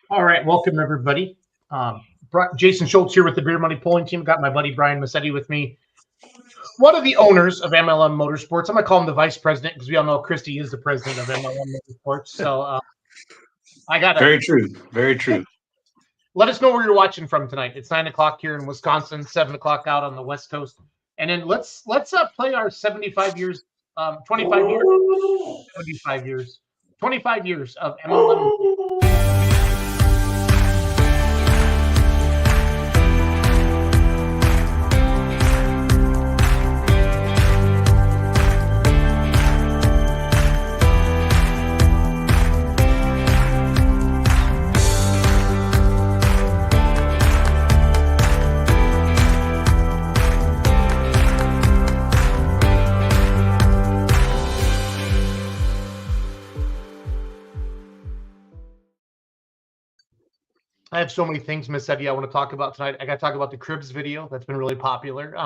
All right, welcome everybody. Jason Schultz here with the Beer Money Polling Team. Got my buddy Brian Massetti with me. One of the owners of MLM Motorsports. I'm gonna call him the vice president because we all know Christy is the president of MLM Motorsports. So I got very true, very true. Let us know where you're watching from tonight. It's 9 o'clock here in Wisconsin, 7 o'clock out on the West Coast. And then let's play our 75 years, 25 years, 75 years, 25 years of MLM. I have so many things, Miss Eddie, I want to talk about tonight. I got to talk about the Cribs video that's been really popular.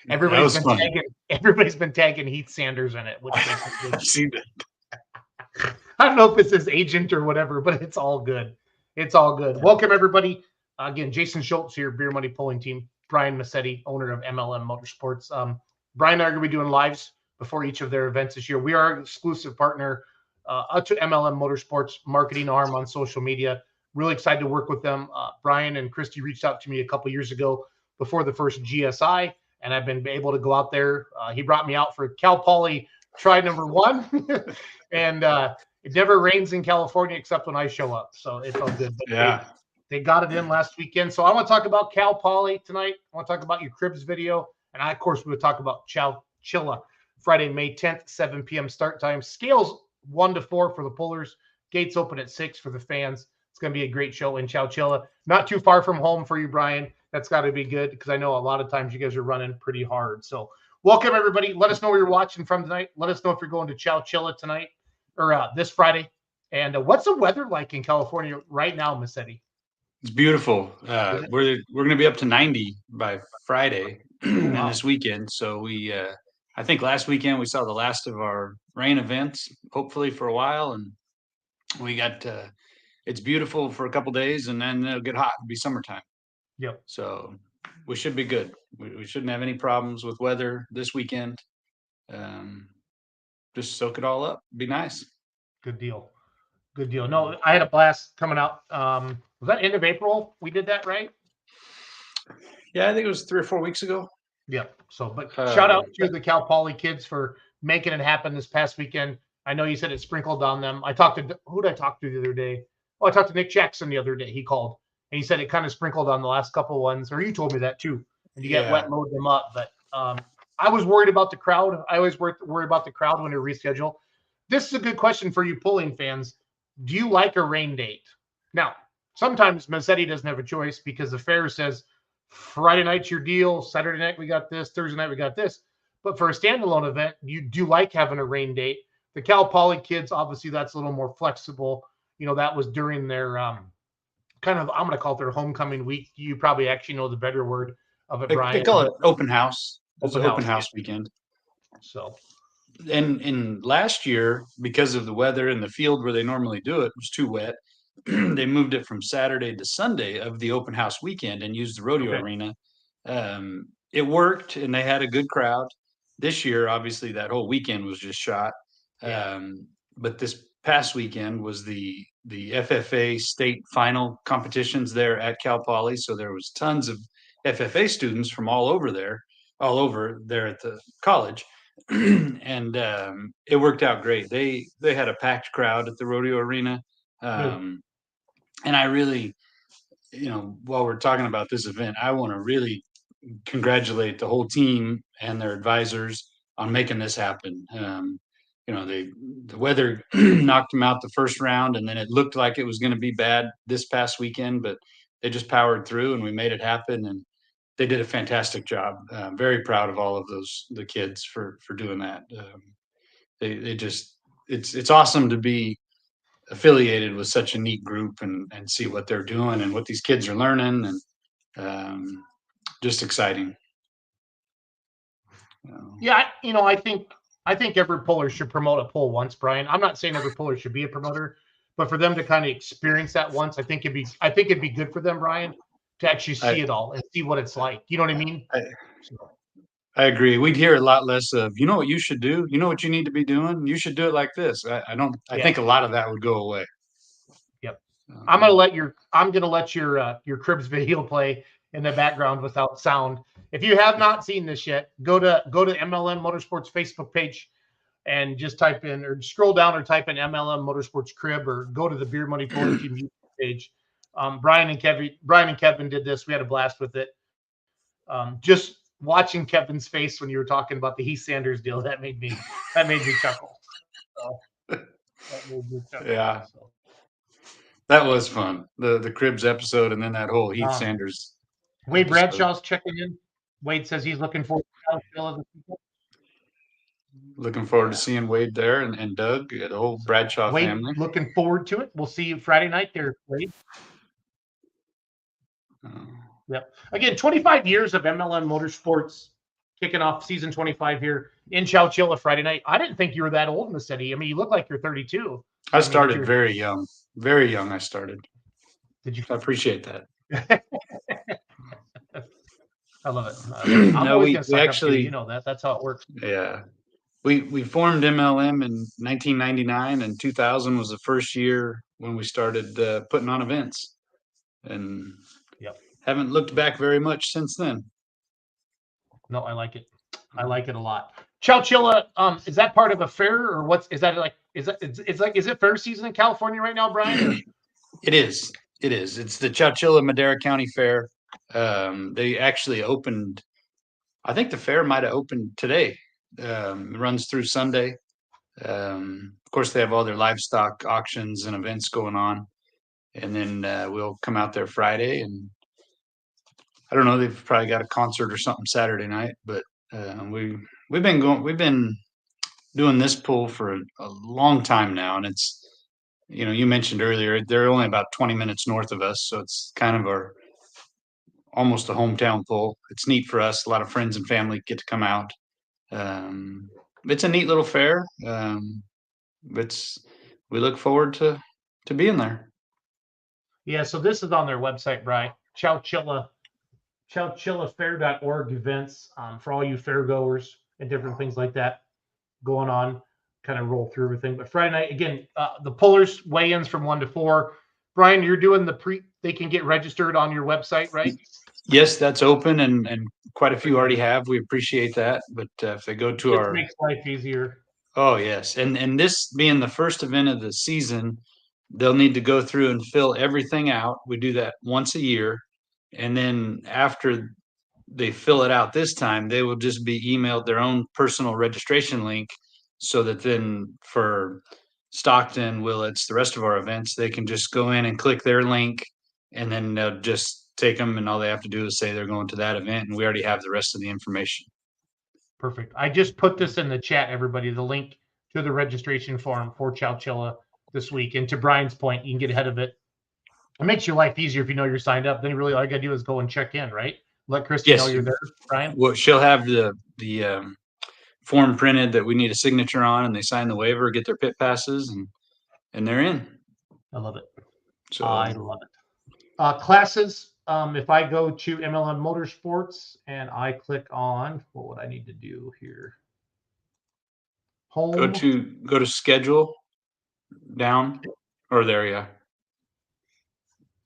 Everybody's been tagging Heath Sanders in it, which I've seen it. I don't know if it's his agent or whatever, but it's all good. It's all good. Yeah. Welcome everybody. Again, Jason Schultz here, Beer Money Polling Team. Brian Massetti, owner of MLM Motorsports. Brian and I are going to be doing lives before each of their events this year. We are an exclusive partner to MLM Motorsports marketing arm on social media. Really excited to work with them. Brian and Christy reached out to me a couple years ago before the first GSI, and I've been able to go out there. He brought me out for Cal Poly try number 1, and it never rains in California except when I show up, so it's all good. But yeah, they got it in last weekend. So I want to talk about Cal Poly tonight. I want to talk about your Cribs video, and of course we would talk about Chowchilla Friday, May 10th, 7 p.m. start time. Scales 1 to 4 for the pullers. Gates open at 6 for the fans. It's going to be a great show in Chowchilla. Not too far from home for you, Brian. That's got to be good because I know a lot of times you guys are running pretty hard. So welcome, everybody. Let us know where you're watching from tonight. Let us know if you're going to Chowchilla tonight or this Friday. And what's the weather like in California right now, Miss Eddie? It's beautiful. We're going to be up to 90 by Friday and this weekend. So we, I think last weekend we saw the last of our rain events, hopefully for a while. And we got... it's beautiful for a couple days, and then it'll get hot. It'll be summertime. Yep. So we should be good. We shouldn't have any problems with weather this weekend. Just soak it all up. Be nice. Good deal. Good deal. No, I had a blast coming out. Was that end of April? We did that, right? Yeah, I think it was 3 or 4 weeks ago. Yep. So, but shout out to But the Cal Poly kids for making it happen this past weekend. I know you said it sprinkled on them. I talked to, who did I talk to the other day? Oh, I talked to Nick Jackson the other day. He called and he said it kind of sprinkled on the last couple of ones, or you told me that too. And you get yeah, wet load them up. But I was worried about the crowd. I always worry about the crowd when they reschedule. This is a good question for you pulling fans. Do you like a rain date? Now, sometimes Mazzetti doesn't have a choice because the fair says Friday night's your deal. Saturday night we got this. Thursday night we got this. But for a standalone event, you do like having a rain date. The Cal Poly kids, obviously, that's a little more flexible. You know, that was during their kind of, I'm going to call it their homecoming week. You probably actually know the better word of it, they Brian. call it open house. It was Open an open house. house weekend. So, And last year, because of the weather and the field where they normally do it was too wet, they moved it from Saturday to Sunday of the open house weekend and used the rodeo okay. arena. It worked, and they had a good crowd. This year, obviously, that whole weekend was just shot. Yeah. But this past weekend was the FFA state final competitions there at Cal Poly, so there was tons of FFA students from all over there at the college. And it worked out great. They had a packed crowd at the rodeo arena. Good. And I really, while we're talking about this event, I want to really congratulate the whole team and their advisors on making this happen. The weather knocked them out the first round, and then it looked like it was going to be bad this past weekend, but they just powered through, and we made it happen. And they did a fantastic job. Very proud of all of the kids for doing that. They just it's awesome to be affiliated with such a neat group and see what they're doing and what these kids are learning, and just exciting. Yeah, I think every puller should promote a pull once, Brian. I'm not saying every puller should be a promoter, but for them to kind of experience that once, I think it'd be good for them, Brian, to actually see I, it all and see what it's like. You know what I mean? I So, I agree. We'd hear a lot less of, you know what you should do? You know what you need to be doing? You should do it like this. I yeah, think a lot of that would go away. yep. I'm Um, gonna let your Cribs video play in the background without sound. If you have not seen this yet, go to MLM Motorsports Facebook page and just type in or scroll down or type in MLM Motorsports Crib or go to the Beer Money Pulling Team YouTube page. Brian and Kevin did this. We had a blast with it. Just watching Kevin's face when you were talking about the Heath Sanders deal, that made me chuckle. So, that made me chuckle. yeah, So, that was fun. The Cribs episode, and then that whole Heath Sanders Wade episode. Bradshaw's checking in. Wade says he's looking forward to Chowchilla this weekend. Looking forward to seeing Wade there and Doug, the whole Bradshaw Wade, family. looking forward to it. We'll see you Friday night there, Wade. Yep. Again, 25 years of MLM Motorsports kicking off season 25 here in Chowchilla Friday night. I didn't think you were that old in the city. I mean, you look like you're 32. I started very young. Very young, I started. Did you? I appreciate that. I love it. I'm No, always we going to suck actually, up to you. You know that. That's how it works. yeah. We formed MLM in 1999, and 2000 was the first year when we started putting on events, and Yep. haven't looked back very much since then. No, I like it. I like it a lot. Chowchilla, is that part of a fair or is that like? Is it fair season in California right now, Brian? It is. It is. It's the Chowchilla Madera County Fair. They actually opened. I think the fair might have opened today. It runs through Sunday. Of course, they have all their livestock auctions and events going on, and then we'll come out there Friday, and I don't know. They've probably got a concert or something Saturday night, but we've been doing this pool for a long time now, and it's you mentioned earlier they're only about 20 minutes north of us, so it's kind of our almost a hometown pool. It's neat for us. A lot of friends and family get to come out. It's a neat little fair. We look forward to being there. Yeah, so this is on their website, Brian. Chowchillafair.org events for all you fair goers and different things like that going on. Kind of roll through everything. But Friday night, again, the pullers weigh-ins from 1 to 4. Brian, you're doing they can get registered on your website, right? Yes, that's open, and quite a few already have. We appreciate that. But if they go to Just our, makes life easier. oh yes, and this being the first event of the season, they'll need to go through and fill everything out. We do that once a year, and then after they fill it out this time, they will just be emailed their own personal registration link, so that then for Stockton, Willits, the rest of our events, they can just go in and click their link, and then they'll just take them, and all they have to do is say they're going to that event, and we already have the rest of the information. Perfect. I just put this in the chat, everybody, the link to the registration form for Chowchilla this week. And to Brian's point, you can get ahead of it. It makes your life easier if you know you're signed up. Then really all you got to do is go and check in, right? Let Christy know Yes, you're there, Brian. well, she'll have the form printed that we need a signature on, and they sign the waiver, get their pit passes, and they're in. I love it. So I love it. Classes. If I go to MLM Motorsports and I click on, what would I need to do here? Home. go to schedule down, or there, yeah,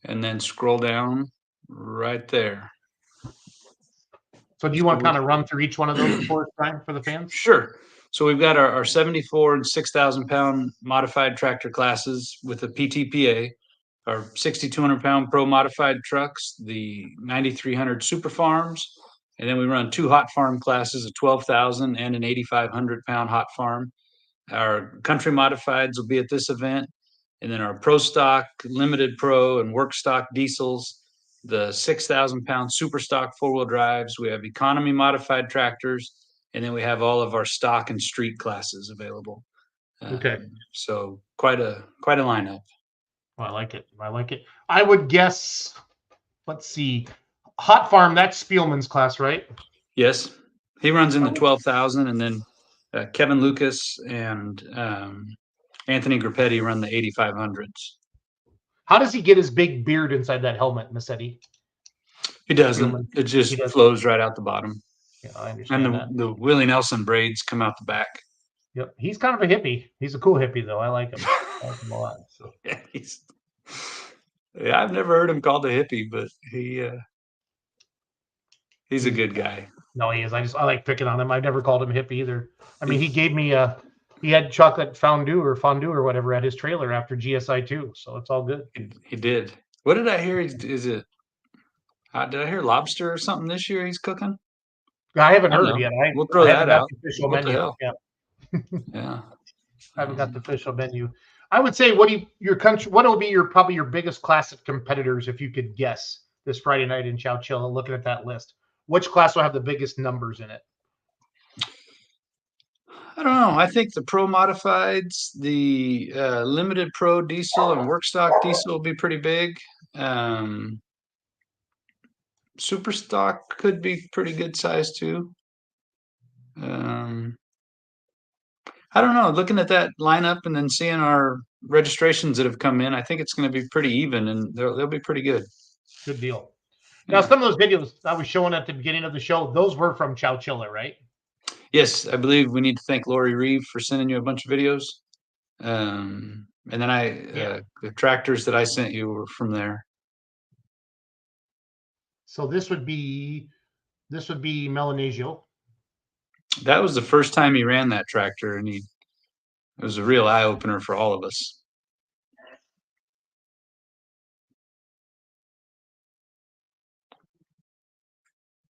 and then scroll down right there. So do you want to kind of run through each one of those for us, Brian, for the fans? Sure. So we've got our 74 and 6,000 pound modified tractor classes with a PTPA, our 6,200 pound pro modified trucks, the 9,300 super farms, and then we run 2 hot farm classes, a 12,000 and an 8,500 pound hot farm. Our country modifieds will be at this event, and then our pro stock, limited pro, and work stock diesels, the 6,000 pound super stock 4-wheel drives. We have economy modified tractors, and then we have all of our stock and street classes available. Okay. So quite a lineup. Well, I like it. I like it. I would guess, let's see, hot farm, that's Spielman's class, right? Yes, he runs in the 12,000, and then Kevin Lucas and Anthony Grappetti run the 8,500s. How does he get his big beard inside that helmet, Massetti? He doesn't. It just flows right out the bottom. Yeah, I understand and that. The Willie Nelson braids come out the back. Yep, he's kind of a hippie. He's a cool hippie, though. I like him. I like him a lot. So. Yeah, I've never heard him called a hippie, but he's a good guy. No, he is. I like picking on him. I've never called him hippie either. I mean, he gave me he had chocolate fondue or whatever at his trailer after GSI 2, so it's all good. He did. What did I hear? Is it? Did I hear lobster or something this year he's cooking? I haven't heard yet. We'll throw that out. The official menu. Yeah. Yeah. I haven't got the official menu. I would say, what will be probably your biggest classic competitors if you could guess this Friday night in Chowchilla? Looking at that list, which class will have the biggest numbers in it? I don't know. I think the pro modifieds, the limited pro diesel and work stock diesel will be pretty big. Super stock could be pretty good size too. I don't know. Looking at that lineup and then seeing our registrations that have come in, I think it's going to be pretty even, and they'll be pretty good. Good deal. Now, some of those videos I was showing at the beginning of the show, those were from Chowchilla, right? Yes, I believe we need to thank Lori Reeve for sending you a bunch of videos. And then the tractors that I sent you were from there. So this would be Melanesio. That was the first time he ran that tractor, and it was a real eye opener for all of us.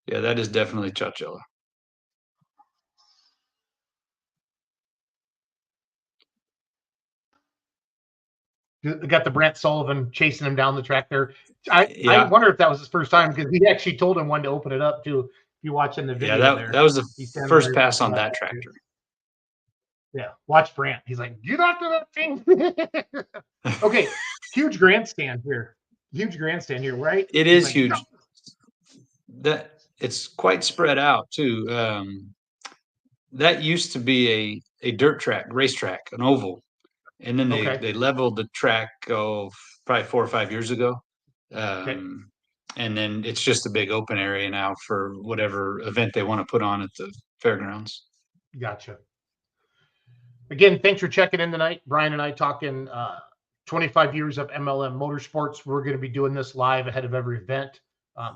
Yeah, that is definitely Chowchilla. Got the Brant Sullivan chasing him down the track there. I wonder if that was his first time, because he actually told him when to open it up too. If you're watching the video, that was the first pass on that tractor. Yeah, watch Brant. He's like, get after that thing. Okay, huge grandstand here. Right? It is huge. No. That it's quite spread out too. That used to be a dirt track, racetrack, an oval. And then they leveled the track probably 4 or 5 years ago. And then it's just a big open area now for whatever event they want to put on at the fairgrounds. Gotcha. Again, thanks for checking in tonight. Brian and I talking 25 years of MLM Motorsports. We're going to be doing this live ahead of every event.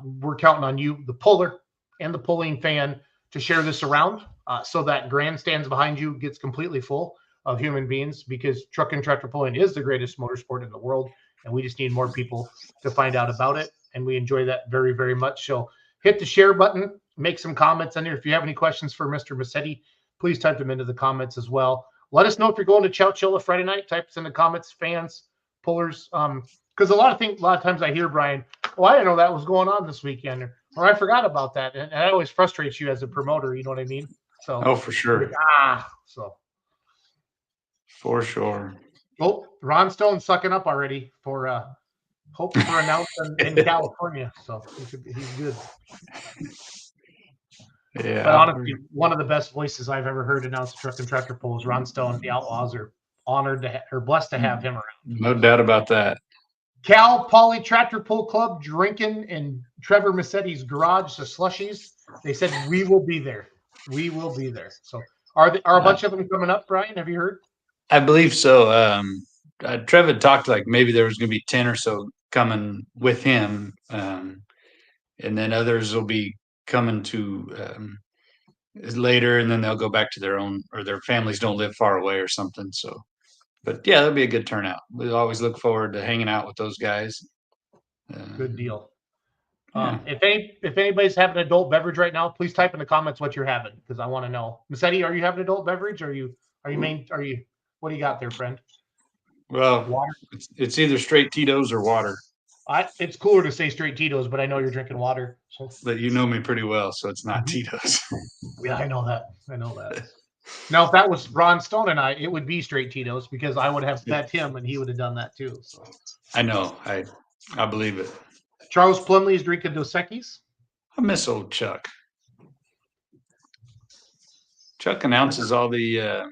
We're counting on you, the puller and the pulling fan, to share this around so that grandstands behind you gets completely full of human beings, because truck and tractor pulling is the greatest motorsport in the world, and we just need more people to find out about it, and we enjoy that very, very much. So hit the share button, make some comments in there. If you have any questions for Mr. Massetti, please type them into the comments as well. Let us know if you're going to Chowchilla Friday night. Type us in the comments, fans, pullers, because a lot of times I hear, Brian, oh, I didn't know that was going on this weekend, or I forgot about that, and that always frustrates you as a promoter. You know what I mean? So, Oh, for sure. For sure. Oh, Ron Stone's sucking up already for hopes for announcement in California. So he's good. Yeah. But honestly, one of the best voices I've ever heard announce truck and tractor pulls, Ron Stone. The Outlaws are honored to or blessed to have him around. No doubt about that. Cal Poly Tractor Pull Club drinking in Trevor Massetti's garage, the slushies. They said we will be there. We will be there. So are a bunch of them coming up, Brian? Have you heard? I believe so. Trevor talked like maybe there was going to be 10 or so coming with him, and then others will be coming to later, and then they'll go back to their own, or their families don't live far away or something. So, but yeah, that'll be a good turnout. We always look forward to hanging out with those guys. Good deal. Yeah. If anybody's having an adult beverage right now, please type in the comments what you're having, because I want to know. Massetti, are you having adult beverage? What do you got there, friend? Well, water. It's either straight Tito's or water. It's cooler to say straight Tito's, but I know you're drinking water. So. But you know me pretty well, so it's not Tito's. Yeah, I know that. Now, if that was Ron Stone and I, it would be straight Tito's, because I would have bet him and he would have done that too. So. I know. I believe it. Charles Plumley is drinking Dos Equis. I miss old Chuck. Chuck announces all the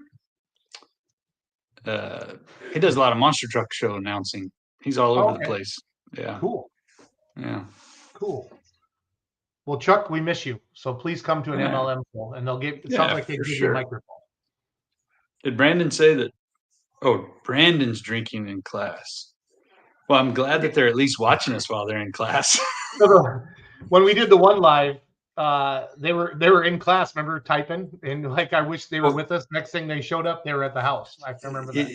he does a lot of monster truck show announcing. He's all over the place. Yeah. Cool. Yeah. Cool. Well, Chuck, we miss you. So please come to an MLM poll, and they'll give. It sounds like they give you a microphone. Did Brandon say that? Oh, Brandon's drinking in class. Well, I'm glad that they're at least watching us while they're in class. When we did the one live, they were in class. Remember, typing, and like, I wish they were with us. Next thing they showed up, they were at the house. I can remember that.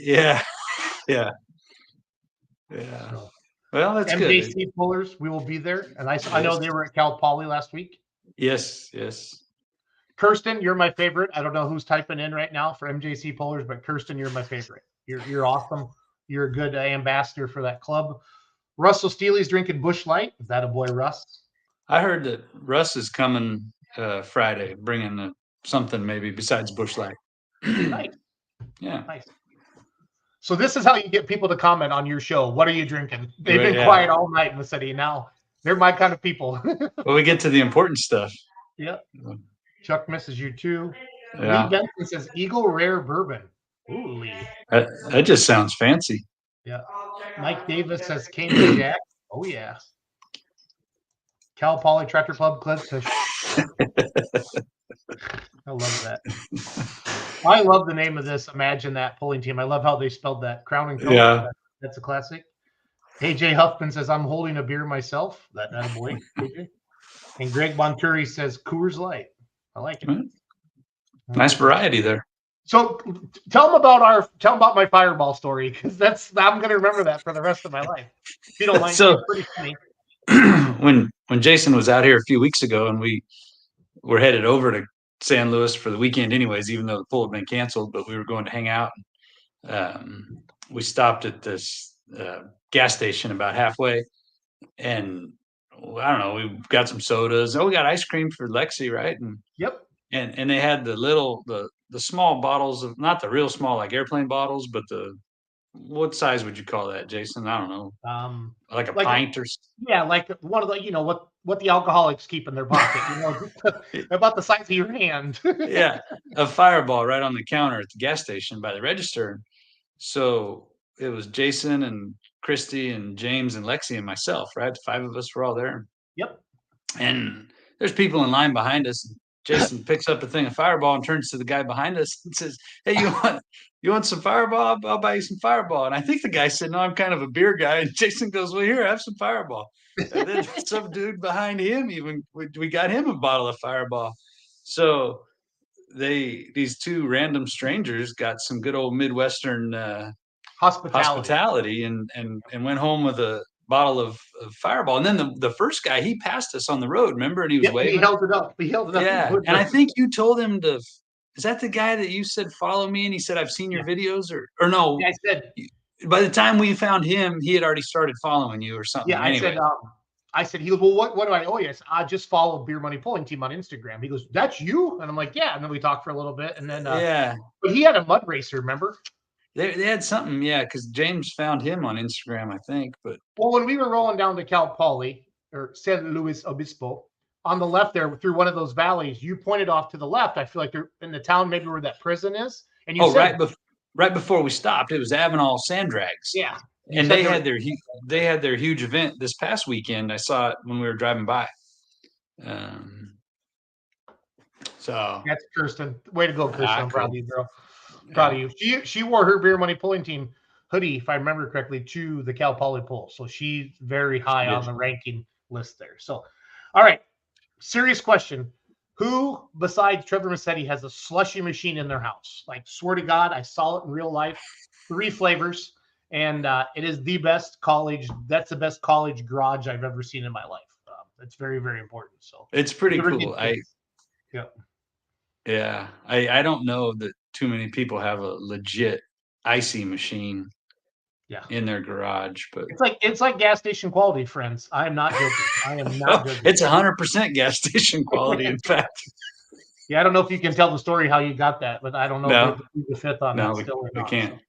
Yeah. So, well, that's good. MJC pullers, we will be there, and I know they were at Cal Poly last week. Yes. Kirsten, you're my favorite. I don't know who's typing in right now for MJC pullers, but Kirsten, you're my favorite. You're awesome. You're a good ambassador for that club. Russell Steely's drinking Busch Light. Is that a boy, Russ? I heard that Russ is coming Friday, bringing something maybe besides Busch Light. Nice. Yeah. Nice. So this is how you get people to comment on your show. What are you drinking? They've been quiet all night in the city. Now they're my kind of people. Well, we get to the important stuff. Yeah. Chuck misses you too. Yeah. Lee Benson says Eagle Rare Bourbon. Ooh, Lee. That just sounds fancy. Yeah. Mike Davis says Cambridge Jack. Oh, yeah. Cal Poly Tractor Club Cliff. I love that. I love the name of this. Imagine that pulling team. I love how they spelled that. Crown and Coke. Yeah. That's a classic. AJ Huffman says, I'm holding a beer myself. That a boy, AJ. And Greg Monturi says Coors Light. I like it. Nice variety there. So tell them about my fireball story, because I'm going to remember that for the rest of my life. If you don't mind, so, it's pretty funny. When Jason was out here a few weeks ago, and we were headed over to San Luis for the weekend, anyways, even though the pool had been canceled, but we were going to hang out. We stopped at this gas station about halfway, and I don't know, we got some sodas. Oh, we got ice cream for Lexi, right? And yep. And they had the small bottles of, not the real small like airplane bottles, but what size would you call that, Jason? I don't know. Like a pint or yeah, like one of the what the alcoholics keep in their pocket, about the size of your hand. Yeah, a Fireball right on the counter at the gas station by the register. So it was Jason and Christy and James and Lexi and myself, right? 5 of us were all there. Yep. And there's people in line behind us. Jason picks up a thing of Fireball and turns to the guy behind us and says, "Hey, you want some Fireball? I'll buy you some Fireball." And I think the guy said, "No, I'm kind of a beer guy." And Jason goes, "Well, here, have some Fireball." And then some dude behind him, even we got him a bottle of Fireball. So these two random strangers got some good old Midwestern Hospitality. hospitality and went home with a bottle of Fireball. And then the first guy, he passed us on the road, remember? And he was Yep, he waving. held it up. He held it up. Yeah. And I think you told him to, is that the guy that you said follow me? And he said, I've seen your videos, or no? Yeah, I said, by the time we found him, he had already started following you or something. yeah, Anyway. I said, he goes, well, what do I owe you? I just follow Beer Money Pulling Team on Instagram. He goes, that's you? And I'm like, yeah. And then we talked for a little bit. And then, yeah. But he had a mud racer, remember? They had something, yeah, because James found him on Instagram, I think. But well, when we were rolling down to Cal Poly or San Luis Obispo, on the left there through one of those valleys, you pointed off to the left. I feel like they're in the town, maybe where that prison is. And you said, right before we stopped, it was Avenal Sand Drags. Yeah. And they had their huge event this past weekend. I saw it when we were driving by. So that's Kirsten. Way to go, Kirsten. I'm proud of you, girl. Proud of you. She wore her Beer Money Pulling Team hoodie, if I remember correctly, to the Cal Poly Pull. So she's very high on the ranking list there. So, all right. Serious question. Who besides Trevor Massetti has a slushy machine in their house? Like, swear to God, I saw it in real life. 3 flavors. And it is the best college. That's the best college garage I've ever seen in my life. It's very, very important. So it's pretty cool. I don't know that too many people have a legit icy machine in their garage, but it's like gas station quality, friends. I am not joking. I am not joking. It's 100% gas station quality, in fact. Yeah, I don't know if you can tell the story how you got that, but I don't know if the fifth on that still or not. We can't. So.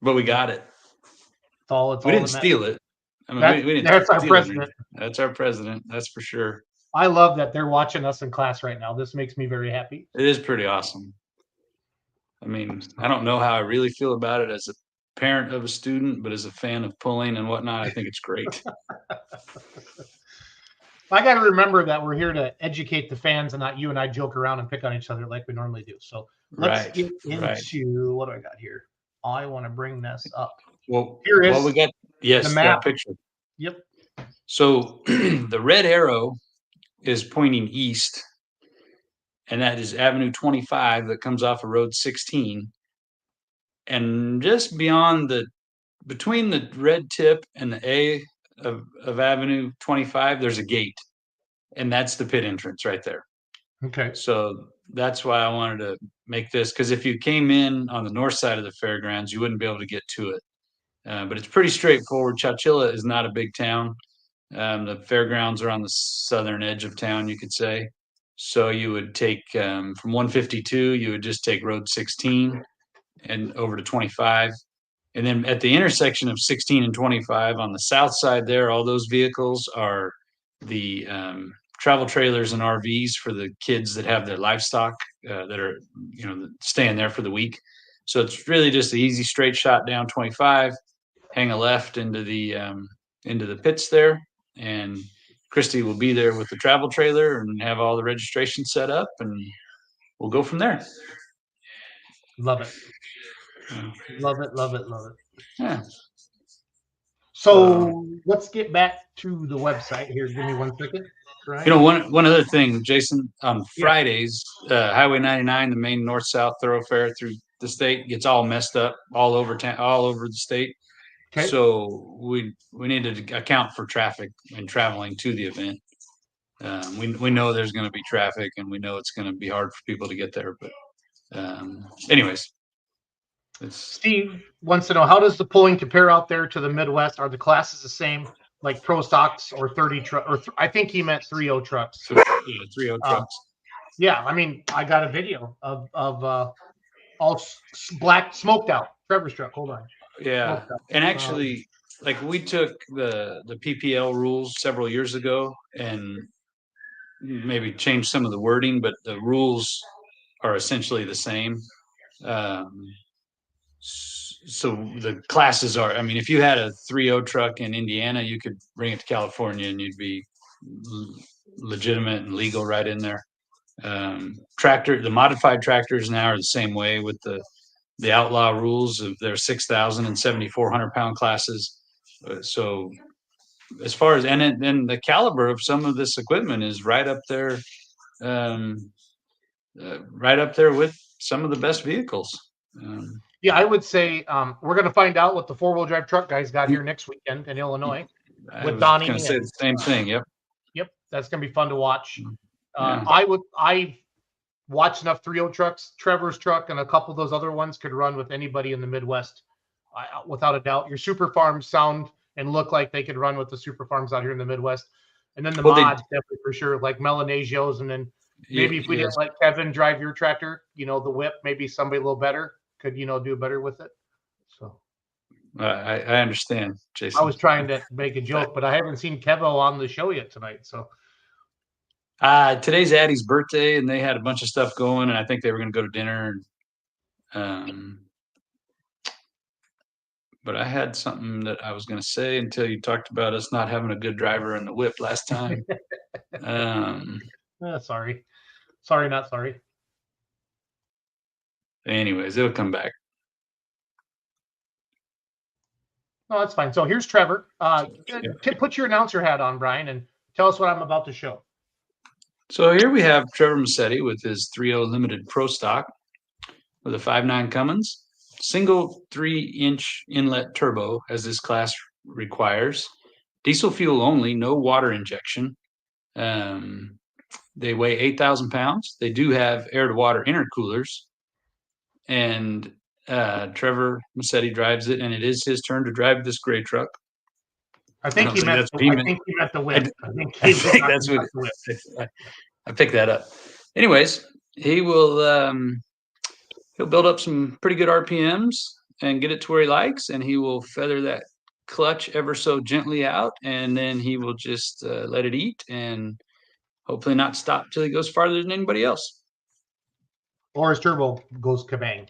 But we got it. We didn't steal it. I mean, we didn't. That's our president. That's our president. That's for sure. I love that they're watching us in class right now. This makes me very happy. It is pretty awesome. I mean, I don't know how I really feel about it as a parent of a student, but as a fan of pulling and whatnot, I think it's great. I got to remember that we're here to educate the fans and not you and I joke around and pick on each other like we normally do. So let's get into what do I got here? I want to bring this up. Well, here is we got the map picture. Yep. So the red arrow is pointing east, and that is Avenue 25 that comes off of Road 16. And just beyond between the red tip and the A of Avenue 25, there's a gate, and that's the pit entrance right there. Okay. So that's why I wanted to make this, because if you came in on the north side of the fairgrounds, you wouldn't be able to get to it. But it's pretty straightforward. Chowchilla is not a big town. The fairgrounds are on the southern edge of town, you could say. So you would take from 152, you would just take Road 16 and over to 25. And then at the intersection of 16 and 25 on the south side there, all those vehicles are the travel trailers and RVs for the kids that have their livestock that are, staying there for the week. So it's really just an easy straight shot down 25, hang a left into the pits there, and Christy will be there with the travel trailer and have all the registration set up, and we'll go from there. Love it. Love it, love it, love it. Yeah. So let's get back to the website here. Give me 1 second. Right. One other thing, Jason, on Fridays, Highway 99, the main north-south thoroughfare through the state, gets all messed up all over town, all over the state. Okay. So we need to account for traffic and traveling to the event. We know there's going to be traffic, and we know it's going to be hard for people to get there. But anyways. Steve wants to know, how does the pulling compare out there to the Midwest? Are the classes the same, like pro stocks or 30 truck? Or I think he meant 3.0 trucks. 3.0 trucks. Yeah, I mean, I got a video of all black smoked out Trevor's truck. Hold on. Yeah, and actually, like we took the PPL rules several years ago and maybe changed some of the wording, but the rules are essentially the same. So the classes are, I mean, if you had a 3.0 truck in Indiana, you could bring it to California and you'd be legitimate and legal right in there. The modified tractors now are the same way with the outlaw rules of their 6,000 and 7,400 pound classes. So as far as and the caliber of some of this equipment is right up there, right up there with some of the best vehicles. Yeah, I would say we're going to find out what the 4-wheel drive truck guys got here next weekend in Illinois I with was Donnie. going to say the same thing. Yep. Yep, that's going to be fun to watch. Yeah. I've watched enough 3.0 trucks. Trevor's truck and a couple of those other ones could run with anybody in the Midwest, without a doubt. Your super farms sound and look like they could run with the super farms out here in the Midwest. And then the mods, definitely for sure, like Melanesios. And then maybe if we didn't let Kevin drive your tractor, the whip, maybe somebody a little better could, do better with it. So I understand, Jason. I was trying to make a joke, but I haven't seen Kevo on the show yet tonight. So today's Addie's birthday, and they had a bunch of stuff going, and I think they were going to go to dinner. But I had something that I was going to say until you talked about us not having a good driver in the whip last time. Sorry, not sorry. Anyways, it'll come back. No, that's fine. So here's Trevor. Put your announcer hat on, Brian, and tell us what I'm about to show. So here we have Trevor Massetti with his 3.0 Limited Pro Stock with a 5.9 Cummins, single 3-inch inlet turbo, as this class requires, diesel fuel only, no water injection. They weigh 8,000 pounds. They do have air-to-water intercoolers, and Trevor Massetti drives it, and it is his turn to drive this gray truck. I think he meant the whip. I think that's what I picked that up. Anyways, he will he'll build up some pretty good RPMs and get it to where he likes, and he will feather that clutch ever so gently out, and then he will just let it eat and hopefully not stop till he goes farther than anybody else. Or his turbo goes kabang.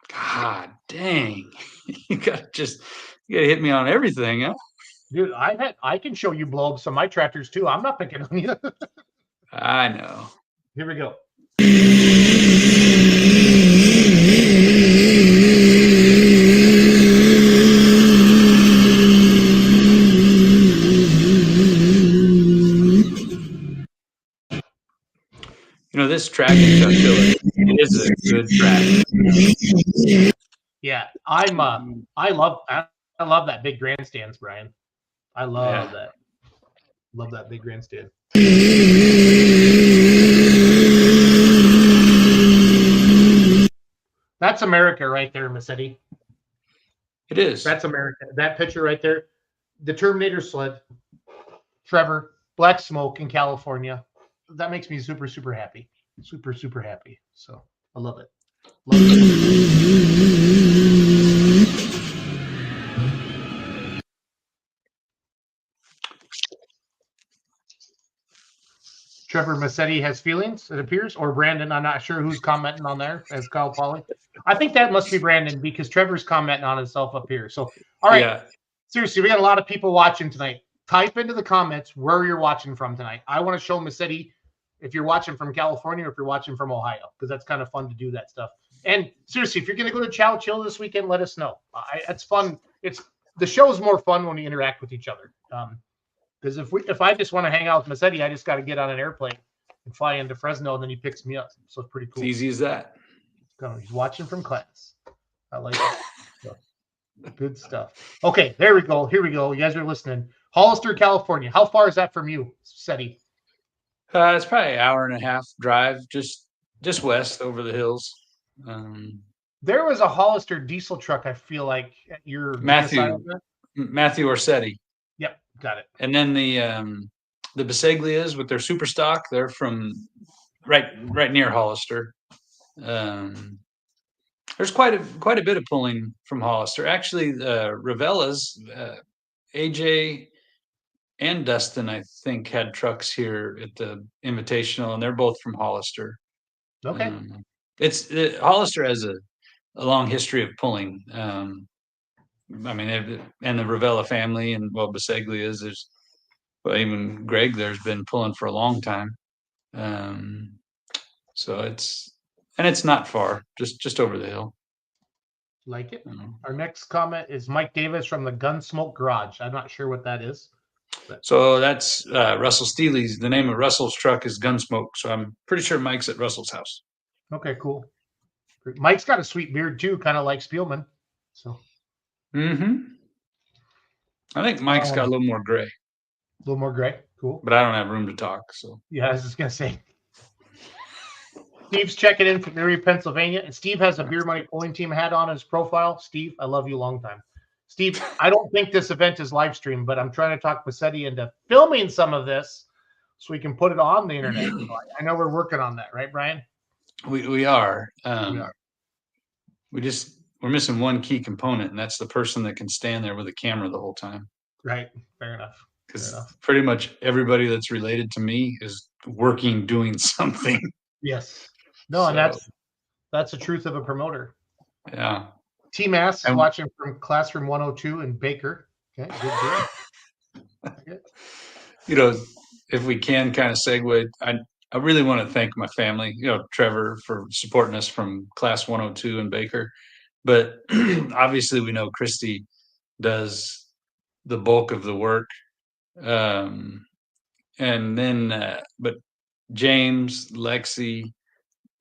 God dang. You gotta hit me on everything, huh? Dude, I can show you blow up some of my tractors too. I'm not picking on you. I know. Here we go. This track in Chowchilla is a good track. Yeah, I love that big grandstands, Brian. I love that. Love that big grandstand. That's America right there, Massetti. It is. That's America. That picture right there. The Terminator sled. Trevor, black smoke in California. That makes me super, super happy. Super, super happy. So I love it. Trevor Massetti has feelings, it appears, or Brandon. I'm not sure who's commenting on there as Kyle Pauly. I think that must be Brandon because Trevor's commenting on himself up here. So, all right. Yeah. Seriously, we got a lot of people watching tonight. Type into the comments where you're watching from tonight. I want to show Massetti if you're watching from California or if you're watching from Ohio, because that's kind of fun to do that stuff. And seriously, if you're going to go to Chowchilla this weekend, let us know. It's fun. The show's more fun when we interact with each other. Because if I just want to hang out with Massetti, I just got to get on an airplane and fly into Fresno, and then he picks me up. So it's pretty cool. It's easy as that. He's watching from class. I like it. So, good stuff. Okay, there we go. Here we go. You guys are listening. Hollister, California. How far is that from you, Massetti? It's probably an hour and a half drive, just west over the hills. There was a Hollister diesel truck, I feel like, at your Matthew Orsetti. Yep, got it. And then the Bisaglias with their super stock, they're from right near Hollister. There's quite a bit of pulling from Hollister. Actually, Ravella's, AJ and Dustin, I think, had trucks here at the Invitational, and they're both from Hollister. Okay. Hollister has a long history of pulling. And the Ravella family, and Bisaglia's, even Greg there's been pulling for a long time. So it's not far, just over the hill. Like it. Our next comment is Mike Davis from the Gunsmoke Garage. I'm not sure what that is. So that's Russell Steely's. The name of Russell's truck is Gunsmoke. So I'm pretty sure Mike's at Russell's house. Okay, cool. Mike's got a sweet beard too, kind of like Spielman. So. I think Mike's got a little more gray. A little more gray. Cool. But I don't have room to talk. So yeah, I was just gonna say. Steve's checking in from Erie, Pennsylvania, and Steve has a Beer Money Pulling Team hat on his profile. Steve, I love you long time. Steve, I don't think this event is live streamed, but I'm trying to talk Massetti into filming some of this so we can put it on the internet. So I know we're working on that, right, Brian? We are. We are. We're missing one key component, and that's the person that can stand there with a camera the whole time. Right. Fair enough. Because pretty much everybody that's related to me is working, doing something. Yes. No, so, and that's the truth of a promoter. Yeah. T-Mass is watching from Classroom 102 in Baker. Okay, good deal. You know, if we can kind of segue, I really want to thank my family, Trevor, for supporting us from Class 102 in Baker. But obviously we know Christy does the bulk of the work. And then, but James, Lexi,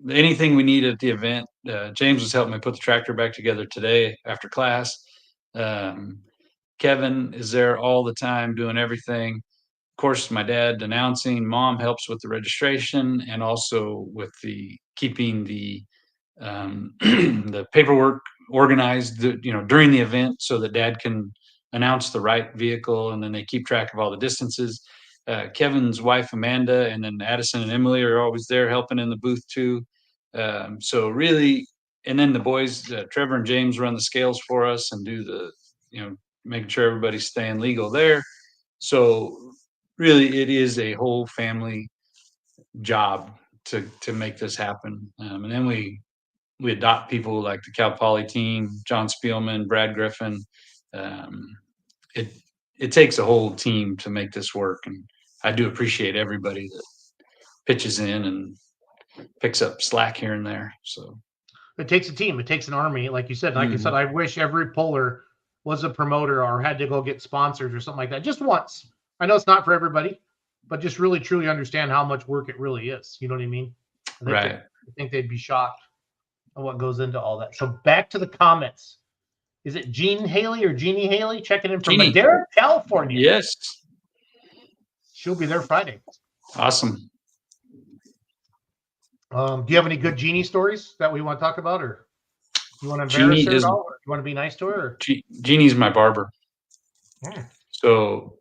anything we need at the event, James was helping me put the tractor back together today after class. Kevin is there all the time doing everything. Of course, my dad announcing. Mom helps with the registration and also with the keeping the the paperwork organized, during the event, so that Dad can announce the right vehicle, and then they keep track of all the distances. Kevin's wife Amanda, and then Addison and Emily are always there helping in the booth too. So really, and then the boys, Trevor and James, run the scales for us and do the, making sure everybody's staying legal there. So really, it is a whole family job to make this happen. And then we adopt people like the Cal Poly team, John Spielman, Brad Griffin. It takes a whole team to make this work, and I do appreciate everybody that pitches in and picks up slack here and there. So it takes a team. It takes an army, like you said. Like I said, I wish every puller was a promoter or had to go get sponsors or something like that just once. I know it's not for everybody, but just really truly understand how much work it really is. You know what I mean? Right. I think they'd be shocked at what goes into all that. So back to the comments. Is it Jean Haley or Jeannie Haley checking in from Madera, California? Yes. She'll be there Friday. Awesome. Do you have any good Jeannie stories that we want to talk about, or you want to embarrass her at all, or you want to be nice to her? Or? Jeannie's my barber. So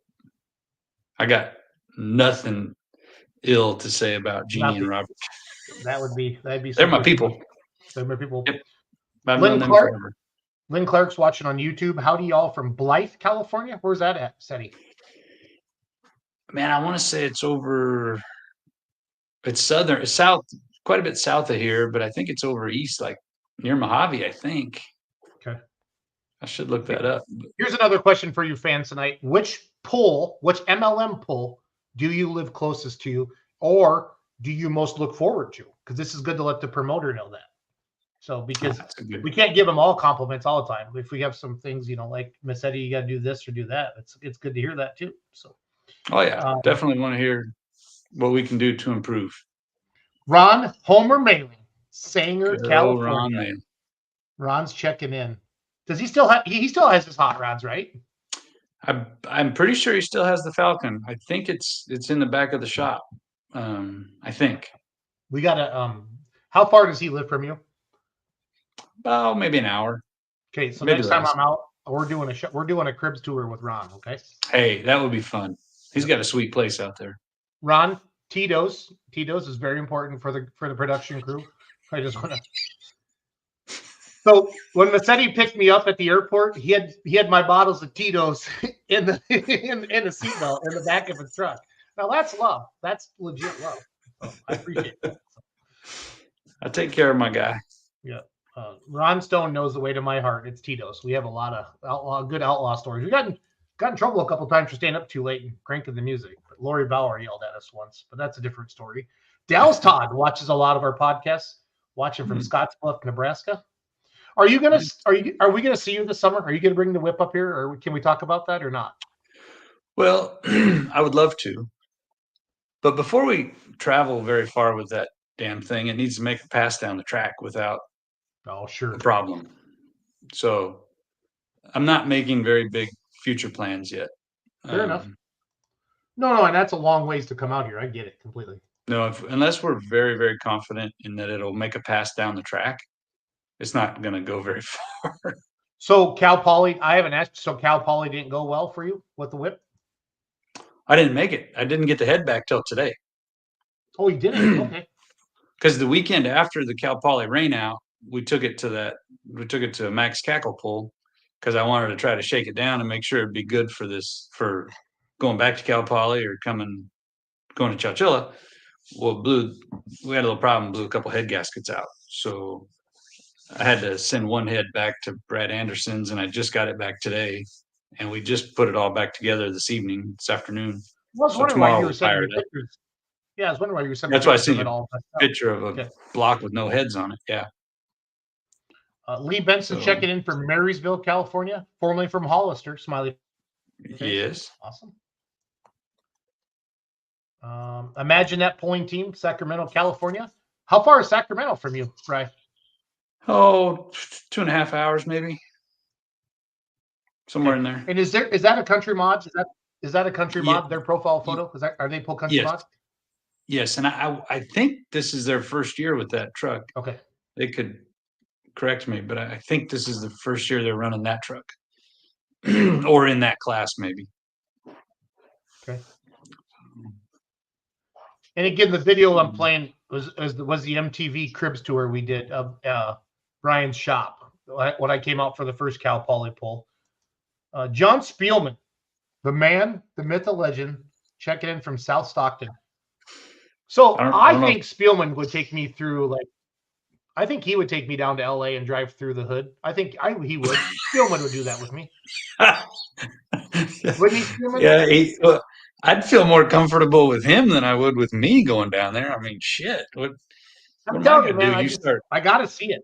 I got nothing ill to say about Jeannie and Robert. That'd be. They're my people. They're my people. Yep. I've known them forever. Lynn Clark's watching on YouTube. Howdy, y'all from Blythe, California. Where's that at, Seti? Man, I want to say it's over. It's southern, it's south, quite a bit south of here, but I think it's over east, like near Mojave, I think. Okay. I should look that up. Here's another question for you fans tonight. Which MLM pull do you live closest to, or do you most look forward to? Because this is good to let the promoter know that. So because we can't give them all compliments all the time. If we have some things, like Massetti, you got to do this or do that. It's good to hear that too. So. Oh yeah, definitely want to hear what we can do to improve. Ron Homer Mailing, Sanger, California. Ron, Ron's checking in. Does he still have? He still has his hot rods, right? I'm pretty sure he still has the Falcon. I think it's in the back of the shop. I think. We gotta. How far does he live from you? About maybe an hour. Okay, so maybe next time I'm out, we're doing a cribs tour with Ron. Okay. Hey, that would be fun. He's got a sweet place out there. Ron, Tito's is very important for the production crew. I just want to. So when Massetti picked me up at the airport, he had my bottles of Tito's in the seatbelt in the back of his truck. Now that's love. That's legit love. So I appreciate that. I take care of my guy. Yeah. Ron Stone knows the way to my heart. It's Tito's. We have a lot of good outlaw stories. We got in trouble a couple times for staying up too late and cranking the music. But Lori Bauer yelled at us once, but that's a different story. Dallas Todd watches a lot of our podcasts, watching from Scottsbluff, Nebraska. Are we gonna see you this summer? Are you gonna bring the whip up here, or can we talk about that or not? Well, I would love to, but before we travel very far with that damn thing, it needs to make a pass down the track without Oh, a sure. problem. So I'm not making very big future plans yet. Fair enough. No, and that's a long ways to come out here. I get it completely. No, unless we're very, very confident in that it'll make a pass down the track, it's not going to go very far. So Cal Poly, I haven't asked. So Cal Poly didn't go well for you with the whip? I didn't make it. I didn't get to head back till today. Oh, you didn't? Okay. Because the weekend after the Cal Poly rain out, we took it to a Max Cackle pull because I wanted to try to shake it down and make sure it'd be good for going back to Cal Poly or going to Chowchilla. Well, we had a little problem, blew a couple head gaskets out. So I had to send one head back to Brad Anderson's, and I just got it back today. And we just put it all back together this afternoon. I was So wondering why tomorrow you were we'll sending fire me it up. pictures. Yeah, I was wondering why you were sending me That's why I pictures sent of you it all. a picture of a Okay. block with no heads on it. Yeah. Lee Benson So- checking in from Marysville, California, formerly from Hollister. Smiley face. Yes. Awesome. Imagine that pulling team, Sacramento, California. How far is Sacramento from you, Bry? Oh, 2.5 hours maybe. Somewhere in there. And is that a country mod? Is that a country Yeah. mod? Their profile photo? Are they pull country Yes. mod? Yes, and I think this is their first year with that truck. Okay. They could correct me, but I think this is the first year they're running that truck, or in that class maybe. Okay. And again, the video I'm playing was the MTV Cribs tour we did of Brian's shop when I came out for the first Cal Poly pull. John Spielman, the man, the myth, the legend, checking in from South Stockton. So I think Spielman would take me through I think he would take me down to LA and drive through the hood. I think he would. Spielman would do that with me. Wouldn't he, Spielman? Yeah, I'd feel more comfortable with him than I would with me going down there. I mean, shit. What I'm am I telling you, gonna man. do? I gotta see it.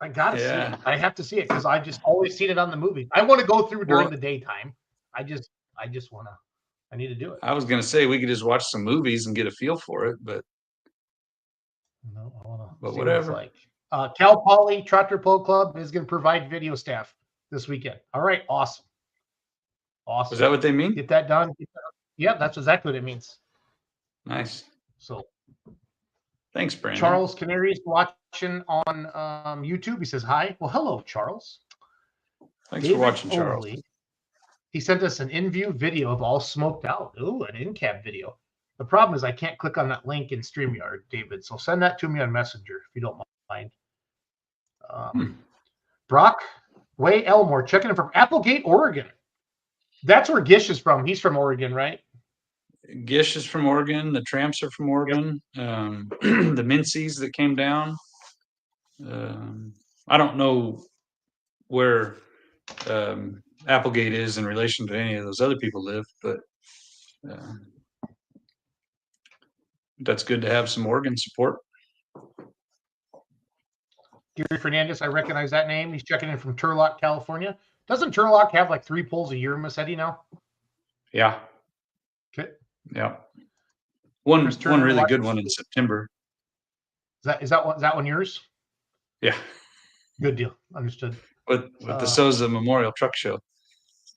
I gotta see it. I have to see it because I just always seen it on the movie. I want to go through during the daytime. I just want to. I need to do it. I was gonna say we could just watch some movies and get a feel for it, but no, I want to. But see whatever. What it's like. Cal Poly Tractor Pull Club is going to provide video staff this weekend. All right, awesome. Is that what they mean? Get that done. Yeah, that's exactly what it means. Nice. So, thanks, Brandon. Charles Canary's watching on YouTube. He says hi. Well, hello, Charles. Thanks for watching, Charles. He sent us an in-view video of all smoked out. Ooh, an in-cab video. The problem is I can't click on that link in StreamYard, David. So send that to me on Messenger if you don't mind. Brock Way Elmore checking in from Applegate, Oregon. That's where Gish is from. He's from Oregon, right? Gish is from Oregon. The Tramps are from Oregon. Yep. The Mincies that came down. I don't know where Applegate is in relation to any of those other people live, but that's good to have some Oregon support. Gary Fernandez, I recognize that name. He's checking in from Turlock, California. Doesn't Turlock have like 3 pulls a year, Massetti, now? Yeah. Okay. Yeah. One really good one in September. Is that one yours? Yeah. Good deal. Understood. With the Souza Memorial Truck Show.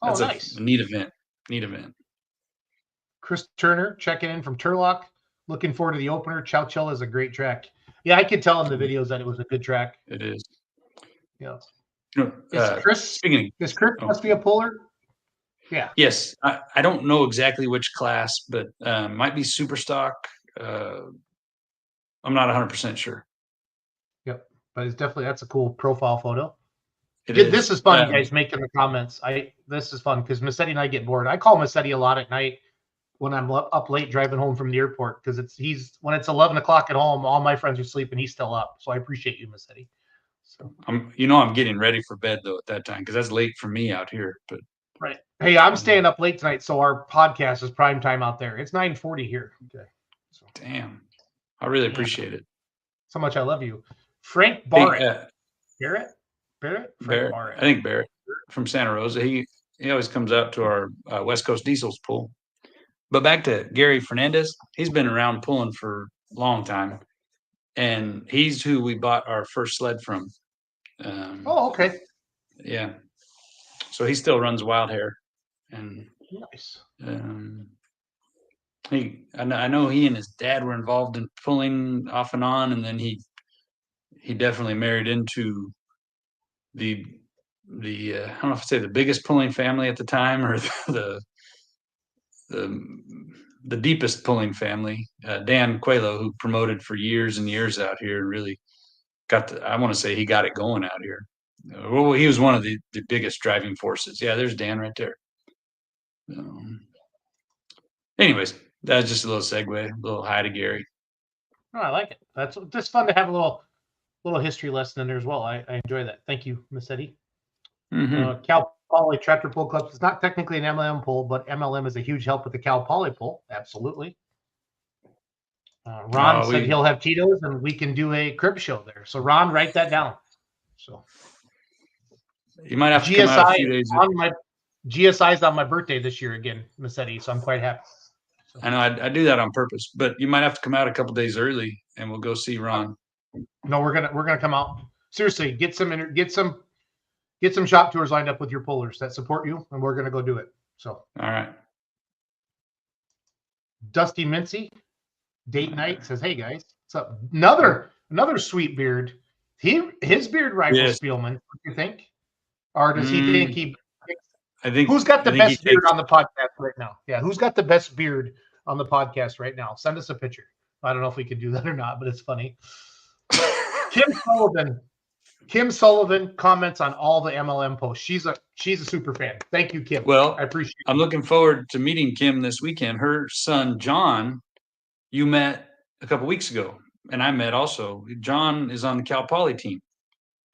That's nice. A neat event. Chris Turner checking in from Turlock. Looking forward to the opener. Chowchilla is a great track. Yeah, I could tell in the videos that it was a good track. It is. Yeah. Chris must be a puller? Yeah. Yes. I don't know exactly which class, but might be super stock. I'm not 100% sure. Yep. But it's definitely, that's a cool profile photo. This is fun, guys, making the comments. This is fun because Massetti and I get bored. I call Massetti a lot at night when I'm up late driving home from the airport because when it's 11 o'clock at home, all my friends are sleeping. He's still up. So I appreciate you, Massetti. So I'm getting ready for bed though at that time because that's late for me out here. But right. Hey, I'm staying up late tonight, so our podcast is prime time out there. It's 9:40 here. Okay. So, damn. I really appreciate it. So much I love you. Frank Barrett. Barrett? Barrett? Barrett. I think Barrett from Santa Rosa. He always comes out to our West Coast Diesels pool. But back to Gary Fernandez, he's been around pulling for a long time, and he's who we bought our first sled from. Oh, okay. Yeah. So he still runs Wild Hair, and Nice. I know he and his dad were involved in pulling off and on, and then he definitely married into the I don't know if I'd say the biggest pulling family at the time or the the deepest pulling family, Dan Coelho, who promoted for years and years out here, and really I want to say he got it going out here. Well, he was one of the biggest driving forces. Yeah, there's Dan right there. Anyways, that's just a little segue, a little hi to Gary. Oh, I like it. That's just fun to have a little history lesson in there as well. I enjoy that. Thank you, Miss Eddie. Cal Poly Tractor Pull Clubs. It's not technically an MLM pull, but MLM is a huge help with the Cal Poly pull. Absolutely. Ron said he'll have Tito's and we can do a crib show there. So Ron, write that down. So you might have to come out a few days. GSI's on my birthday this year again, Miss Eddie. So I'm quite happy. So. I know I do that on purpose, but you might have to come out a couple days early and we'll go see Ron. No, we're gonna come out. Seriously, get some shop tours lined up with your pullers that support you, and we're gonna go do it. So all right. Dusty Mincy, date night says, "Hey guys, what's up?" Another sweet beard. His beard rivals Spielman. What do you think? Or does he think he? I think who's got the best beard on the podcast right now? Yeah, who's got the best beard on the podcast right now? Send us a picture. I don't know if we could do that or not, but it's funny. Kim Sullivan comments on all the MLM posts. She's a super fan. Thank you, Kim. Well, I appreciate it. I'm looking forward to meeting Kim this weekend. Her son, John, you met a couple weeks ago, and I met also. John is on the Cal Poly team.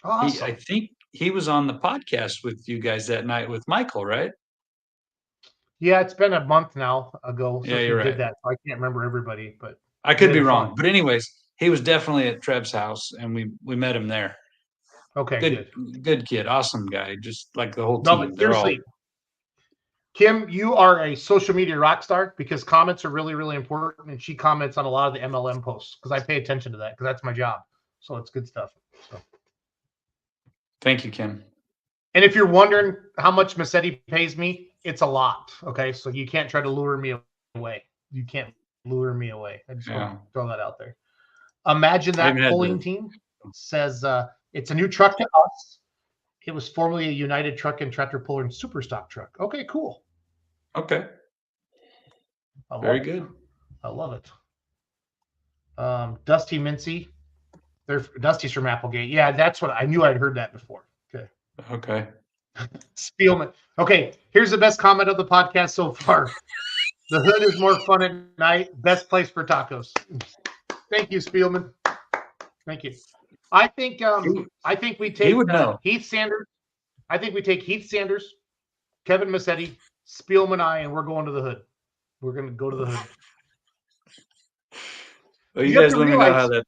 Awesome. I think he was on the podcast with you guys that night with Michael, right? Yeah, it's been a month now ago. Yeah, you're right. Did that. I can't remember everybody, but I could be wrong. But anyways, he was definitely at Treb's house, and we met him there. Okay, good kid, awesome guy, just like the whole team. No, but seriously, Kim, you are a social media rock star because comments are really, really important, and she comments on a lot of the MLM posts because I pay attention to that because that's my job. So it's good stuff. So. Thank you, Kim. And if you're wondering how much Massetti pays me, it's a lot. Okay, so you can't try to lure me away. You can't lure me away. I just want to throw that out there. Imagine that pulling team says it's a new truck to us. It was formerly a United Truck and Tractor Puller and Super Stock truck. Okay, cool. Okay. Very good. I love it. Dusty Mincy. Dusty's from Applegate. Yeah, that's what I knew. I'd heard that before. Okay. Spielman. Okay, here's the best comment of the podcast so far. The hood is more fun at night. Best place for tacos. Thank you, Spielman. Thank you. I think we take Heath Sanders. I think we take Heath Sanders, Kevin Massetti, Spielman, and I, and we're going to the hood. We're going to go to the hood. Well, you guys let me know how that.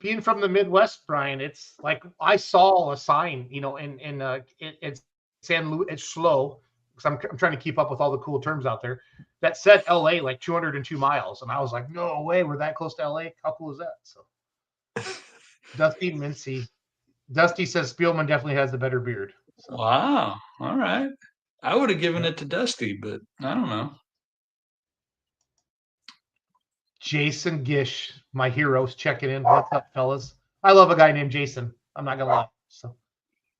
Being from the Midwest, Brian, it's like I saw a sign, it's San Luis. It's slow because I'm trying to keep up with all the cool terms out there. That said, LA like 202 miles, and I was like, no way, we're that close to LA. How cool is that? So, Dusty Mincy, Dusty says Spielman definitely has the better beard. So. Wow, all right. I would have given it to Dusty, but I don't know. Jason Gish, my heroes, checking in. What's up, fellas? I love a guy named Jason. I'm not gonna lie. So,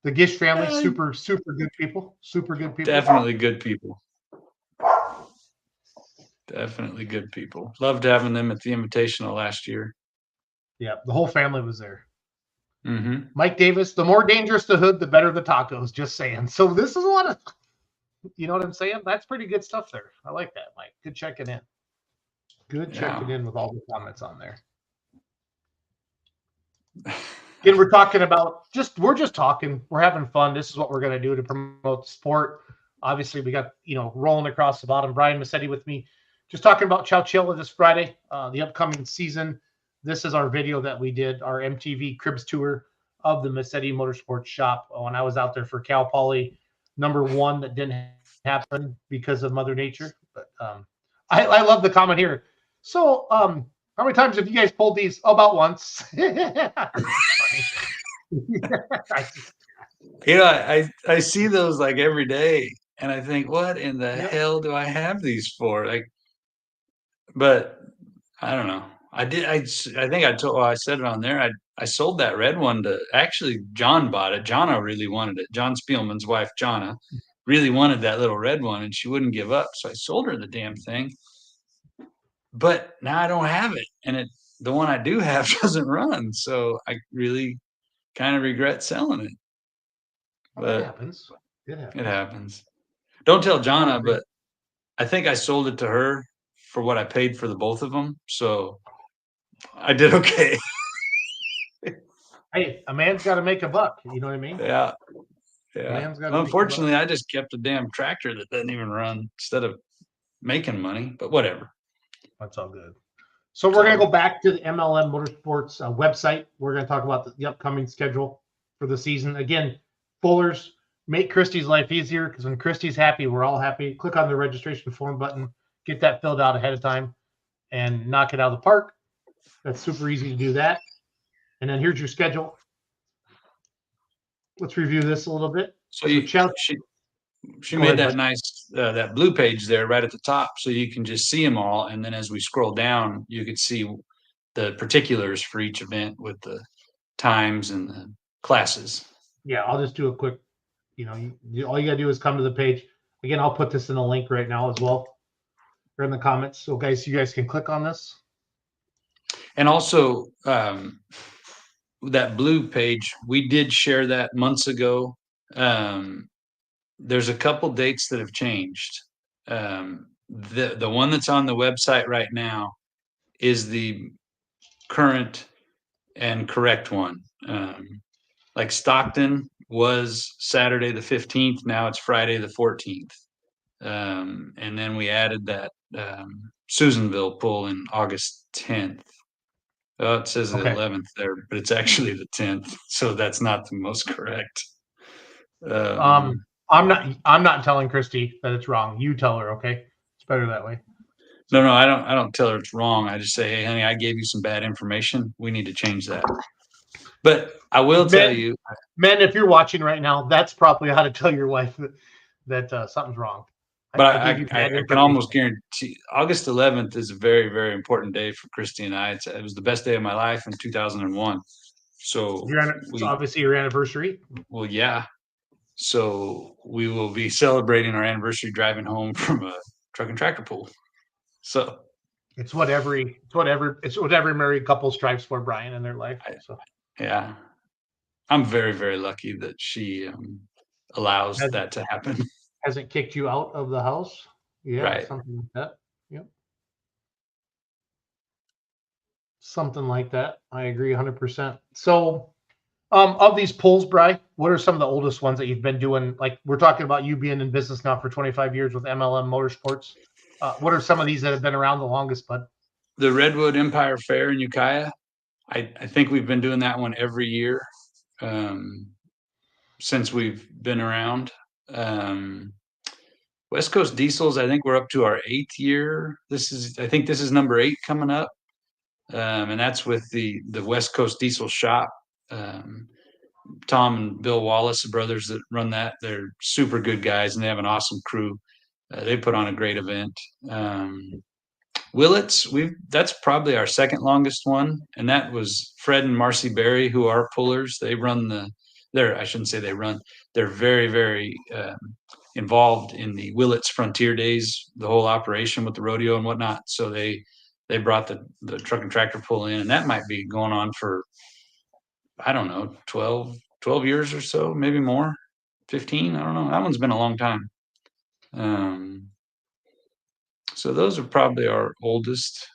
the Gish family, super good people. Super good people. Definitely good people. Definitely good people. Loved having them at the Invitational last year. Yeah, the whole family was there. Mm-hmm. Mike Davis, the more dangerous the hood, the better the tacos. Just saying. So this is a lot of, you know what I'm saying? That's pretty good stuff there. I like that, Mike. Good checking in. Good checking in with all the comments on there. Again, we're talking about we're just talking. We're having fun. This is what we're going to do to promote the sport. Obviously, we got, rolling across the bottom. Brian Massetti with me. Just talking about Chowchilla this Friday, the upcoming season. This is our video that we did, our MTV Cribs tour of the MLM Motorsports shop when I was out there for Cal Poly number one that didn't happen because of Mother Nature. But I love the comment here. So how many times have you guys pulled these? Oh, about once. I see those like every day, and I think, what in the hell do I have these for? Like, but I don't know. I think I said it on there. I sold that red one to, actually, John bought it. Jonna really wanted it. John Spielman's wife, Jonna, really wanted that little red one, and she wouldn't give up. So I sold her the damn thing. But now I don't have it, and the one I do have doesn't run. So I really kind of regret selling it. But it happens. It happens. Don't tell Jonna, but I think I sold it to her for what I paid for the both of them. So I did okay. Hey, a man's got to make a buck. You know what I mean? Yeah. Unfortunately, I just kept a damn tractor that doesn't even run instead of making money, but whatever. That's all good. So we're going to go back to the MLM Motorsports website. We're going to talk about the upcoming schedule for the season. Again, Fullers, make Christy's life easier, because when Christy's happy, we're all happy. Click on the registration form button, get that filled out ahead of time, and knock it out of the park. That's super easy to do that. And then here's your schedule. Let's review this a little bit. So she made that nice that blue page there right at the top, so you can just see them all. And then as we scroll down, you could see the particulars for each event with the times and the classes. Yeah, I'll just do a quick, all you got to do is come to the page. Again, I'll put this in a link right now as well, or in the comments. So guys, you guys can click on this. And also, that blue page, we did share that months ago. There's a couple dates that have changed. The one that's on the website right now is the current and correct one. Like Stockton was Saturday the 15th. Now it's Friday the 14th. And then we added that Susanville pull in August 10th. Oh, it says the 11th there, but it's actually the 10th. So that's not the most correct. I'm not telling Christy that it's wrong. You tell her, okay? It's better that way. No, I don't tell her it's wrong. I just say, hey, honey, I gave you some bad information. We need to change that. But I will tell you, men, if you're watching right now, that's probably how to tell your wife that something's wrong. But I can almost guarantee August 11th is a very, very important day for Christy and I. It was the best day of my life in 2001. So it's obviously your anniversary. Well, yeah. So we will be celebrating our anniversary driving home from a truck and tractor pull. So it's what every married couple strives for, Brian, in their life. So yeah, I'm very, very lucky that she allows that to happen. Hasn't kicked you out of the house. Yeah, right. Something like that. Yep. Something like that. I agree 100%. So of these pulls, Bri, what are some of the oldest ones that you've been doing? Like, we're talking about you being in business now for 25 years with MLM Motorsports. What are some of these that have been around the longest, bud? The Redwood Empire Fair in Ukiah. I think we've been doing that one every year since we've been around. West Coast Diesels, I think we're up to our 8th year. I think this is number 8 coming up. And that's with the West Coast Diesel shop. Tom and Bill Wallace, the brothers that run that, they're super good guys, and they have an awesome crew. They put on a great event. Willits, that's probably our second longest one, and that was Fred and Marcy Berry, who are pullers. They run I shouldn't say they run. They're very, very involved in the Willits Frontier Days, the whole operation with the rodeo and whatnot. So they brought the truck and tractor pull in, and that might be going on for, I don't know, 12 years or so, maybe more, 15. I don't know. That one's been a long time. So those are probably our oldest.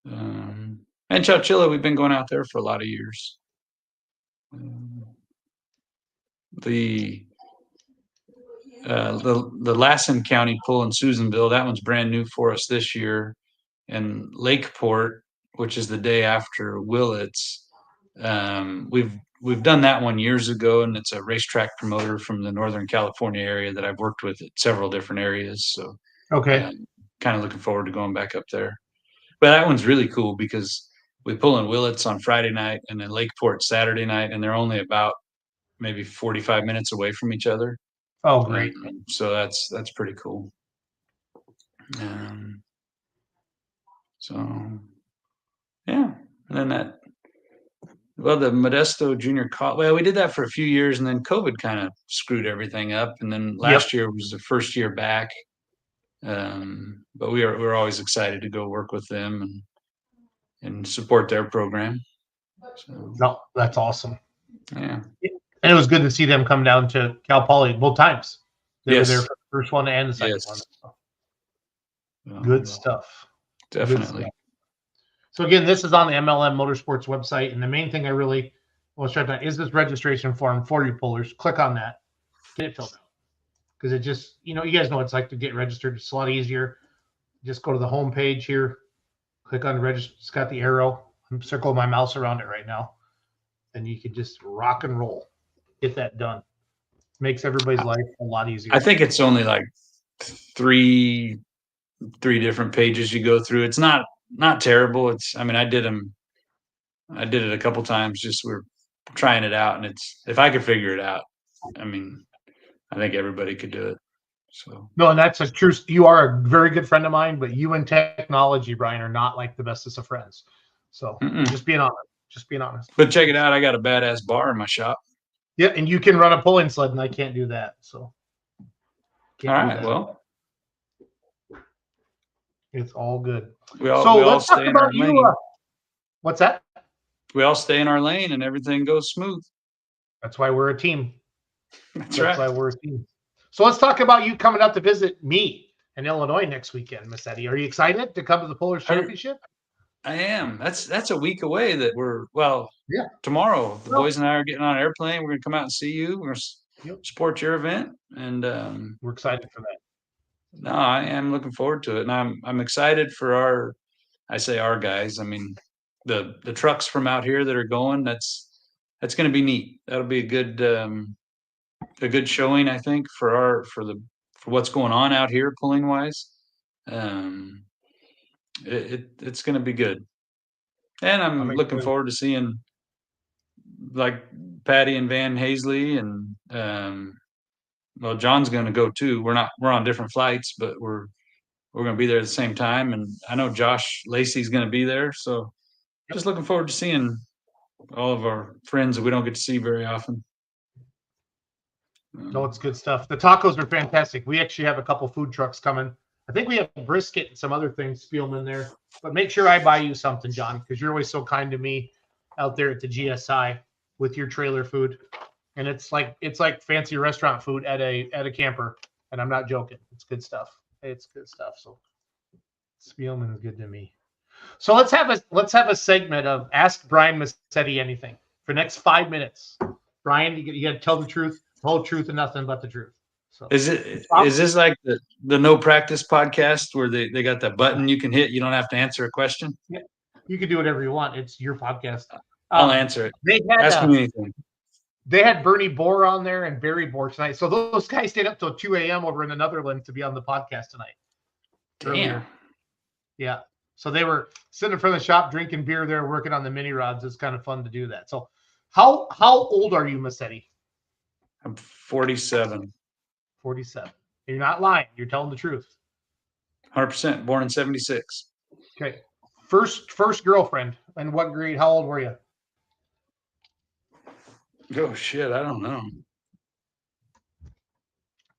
And Chowchilla, we've been going out there for a lot of years. The Lassen County pull in Susanville, that one's brand new for us this year. And Lakeport, which is the day after Willits, we've we've done that one years ago, and it's a racetrack promoter from the Northern California area that I've worked with at several different areas. So Okay. kind of looking forward to going back up there. But that one's really cool because we pull in Willits on Friday night and then Lakeport Saturday night, and they're only about maybe 45 minutes away from each other. Oh, great. So that's pretty cool. So yeah, and then the Modesto Junior College. Well, we did that for a few years, and then COVID kind of screwed everything up. And then last year was the first year back. But we're always excited to go work with them and support their program. So, No, that's awesome. Yeah. And it was good to see them come down to Cal Poly both times. They were there for the first one and the second one. Good stuff. Definitely. Good stuff. So again, this is on the MLM Motorsports website, and the main thing I really want to start on is this registration form for you pullers. Click on that, get it filled out, because it just, you guys know what it's like to get registered. It's a lot easier. Just go to the home page here, click on register. It's got the arrow. I'm circling my mouse around it right now, and you can just rock and roll. Get that done. Makes everybody's life a lot easier. I think it's only like three different pages you go through. It's not terrible. I did it a couple times. Just we're trying it out, and if I could figure it out, I think everybody could do it. So no, and that's a true. You are a very good friend of mine, but you and technology, Brian, are not like the bestest of friends. So just being honest. But check it out. I got a badass bar in my shop. Yeah, and you can run a pulling sled, and I can't do that. So all right, well, it's all good. Let's talk about you. What's that? We all stay in our lane, and everything goes smooth. That's why we're a team. That's right. Why we're a team. So let's talk about you coming out to visit me in Illinois next weekend, Miss Eddie. Are you excited to come to the Pullers Championship? I am. That's a week away. Tomorrow the boys and I are getting on an airplane. We're gonna come out and see you. We're gonna support your event, and we're excited for that. No, I am looking forward to it, and I'm excited for I say our guys. The trucks from out here that are going. That's going to be neat. That'll be a good showing, I think, for what's going on out here pulling wise. It's going to be good, and I'm looking forward to seeing like Patty and Van Hazley, and John's going to go too. We're on different flights, but we're going to be there at the same time, and I know Josh Lacey's going to be there, so just looking forward to seeing all of our friends that we don't get to see very often. No, it's good stuff. The tacos are fantastic. We actually have a couple food trucks coming. I think we have brisket and some other things, Spielman there. But make sure I buy you something, John, because you're always so kind to me out there at the GSI with your trailer food. And it's like fancy restaurant food at a camper. And I'm not joking. It's good stuff. It's good stuff. So Spielman is good to me. So let's have a segment of Ask Brian Massetti Anything for the next 5 minutes. Brian, you got to tell the truth, the whole truth, and nothing but the truth. So is this like the No Practice podcast where they got that button you can hit? You don't have to answer a question. Yeah, you can do whatever you want. It's your podcast. I'll answer it. Ask me anything. They had Bernie Bohr on there and Barry Bohr tonight. So those guys stayed up till 2 a.m. over in the Netherlands to be on the podcast tonight. Damn. Earlier. Yeah. So they were sitting in front of the shop drinking beer there, working on the mini rods. It's kind of fun to do that. So how old are you, Massetti? I'm 47. 47. You're not lying. You're telling the truth. 100%. Born in 76. Okay. First girlfriend. And what grade? How old were you? Oh, shit. I don't know.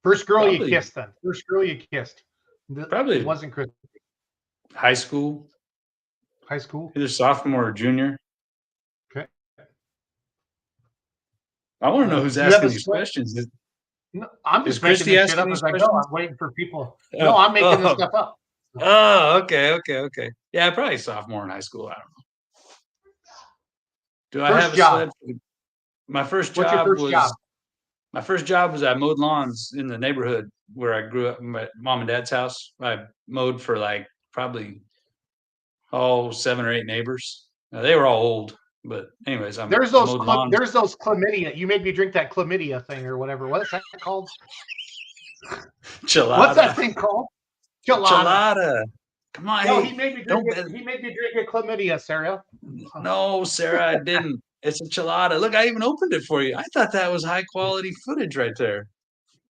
First girl you kissed then. First girl you kissed. Probably. It wasn't Chris. High school. High school? Either sophomore or junior. Okay. I want to know who's asking these questions. No, I'm just making this shit up as I go. I'm waiting for people. No, I'm making this stuff up. Oh, okay. Yeah, probably sophomore in high school. I don't know. Do I have a sled? My first job was I mowed lawns in the neighborhood where I grew up, my mom and dad's house. I mowed for like probably 7 or 8 neighbors. They were all old, But anyways, There's I those mowed lawns. there's those chlamydia. You made me drink that chlamydia thing or whatever. What is that called? What's that Chilada. thing called? Gelato. Chilada. Come on, No, hey, he made me don't drink it. He made me drink a chlamydia, Sarah. No, Sarah, I didn't. It's a chilada. Look, I even opened it for you. I thought that was high quality footage right there.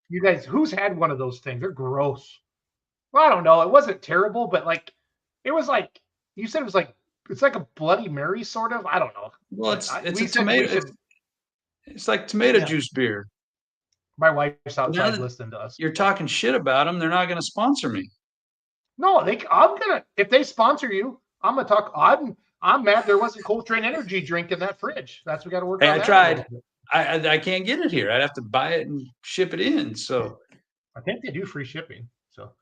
You guys, who's had one of those things? They're gross. Well, I don't know. It wasn't terrible, but like, it was like you said. It was like it's like a Bloody Mary sort of. I don't know. Well, But it's we a said tomato. we should. It's like tomato Yeah. juice beer. My wife's Now outside that listening to us. you're talking shit about them, they're not going to sponsor me. No, I'm gonna if they sponsor you, I'm gonna talk. I'm mad there wasn't Coltrane energy drink in that fridge. That's we got to work Hey, on. I that a tried. little bit. I can't get it here. I'd have to buy it and ship it in. So I think they do free shipping. So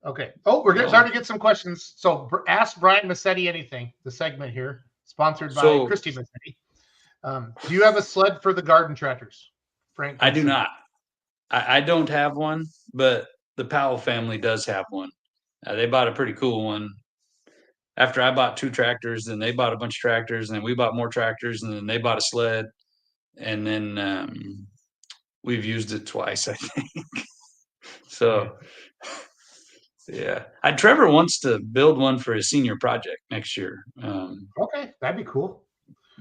okay. Oh, we're starting to get some questions. So ask Brian Massetti anything. The segment here sponsored by Christy Massetti. Do you have a sled for the garden tractors, Frank? I do not. I don't have one, but the Powell family does have one. They bought a pretty cool one. After I bought 2 tractors, then they bought a bunch of tractors, and then we bought more tractors, and then they bought a sled, and then we've used it twice, I think. So, yeah. Trevor wants to build one for his senior project next year. Okay, that'd be cool.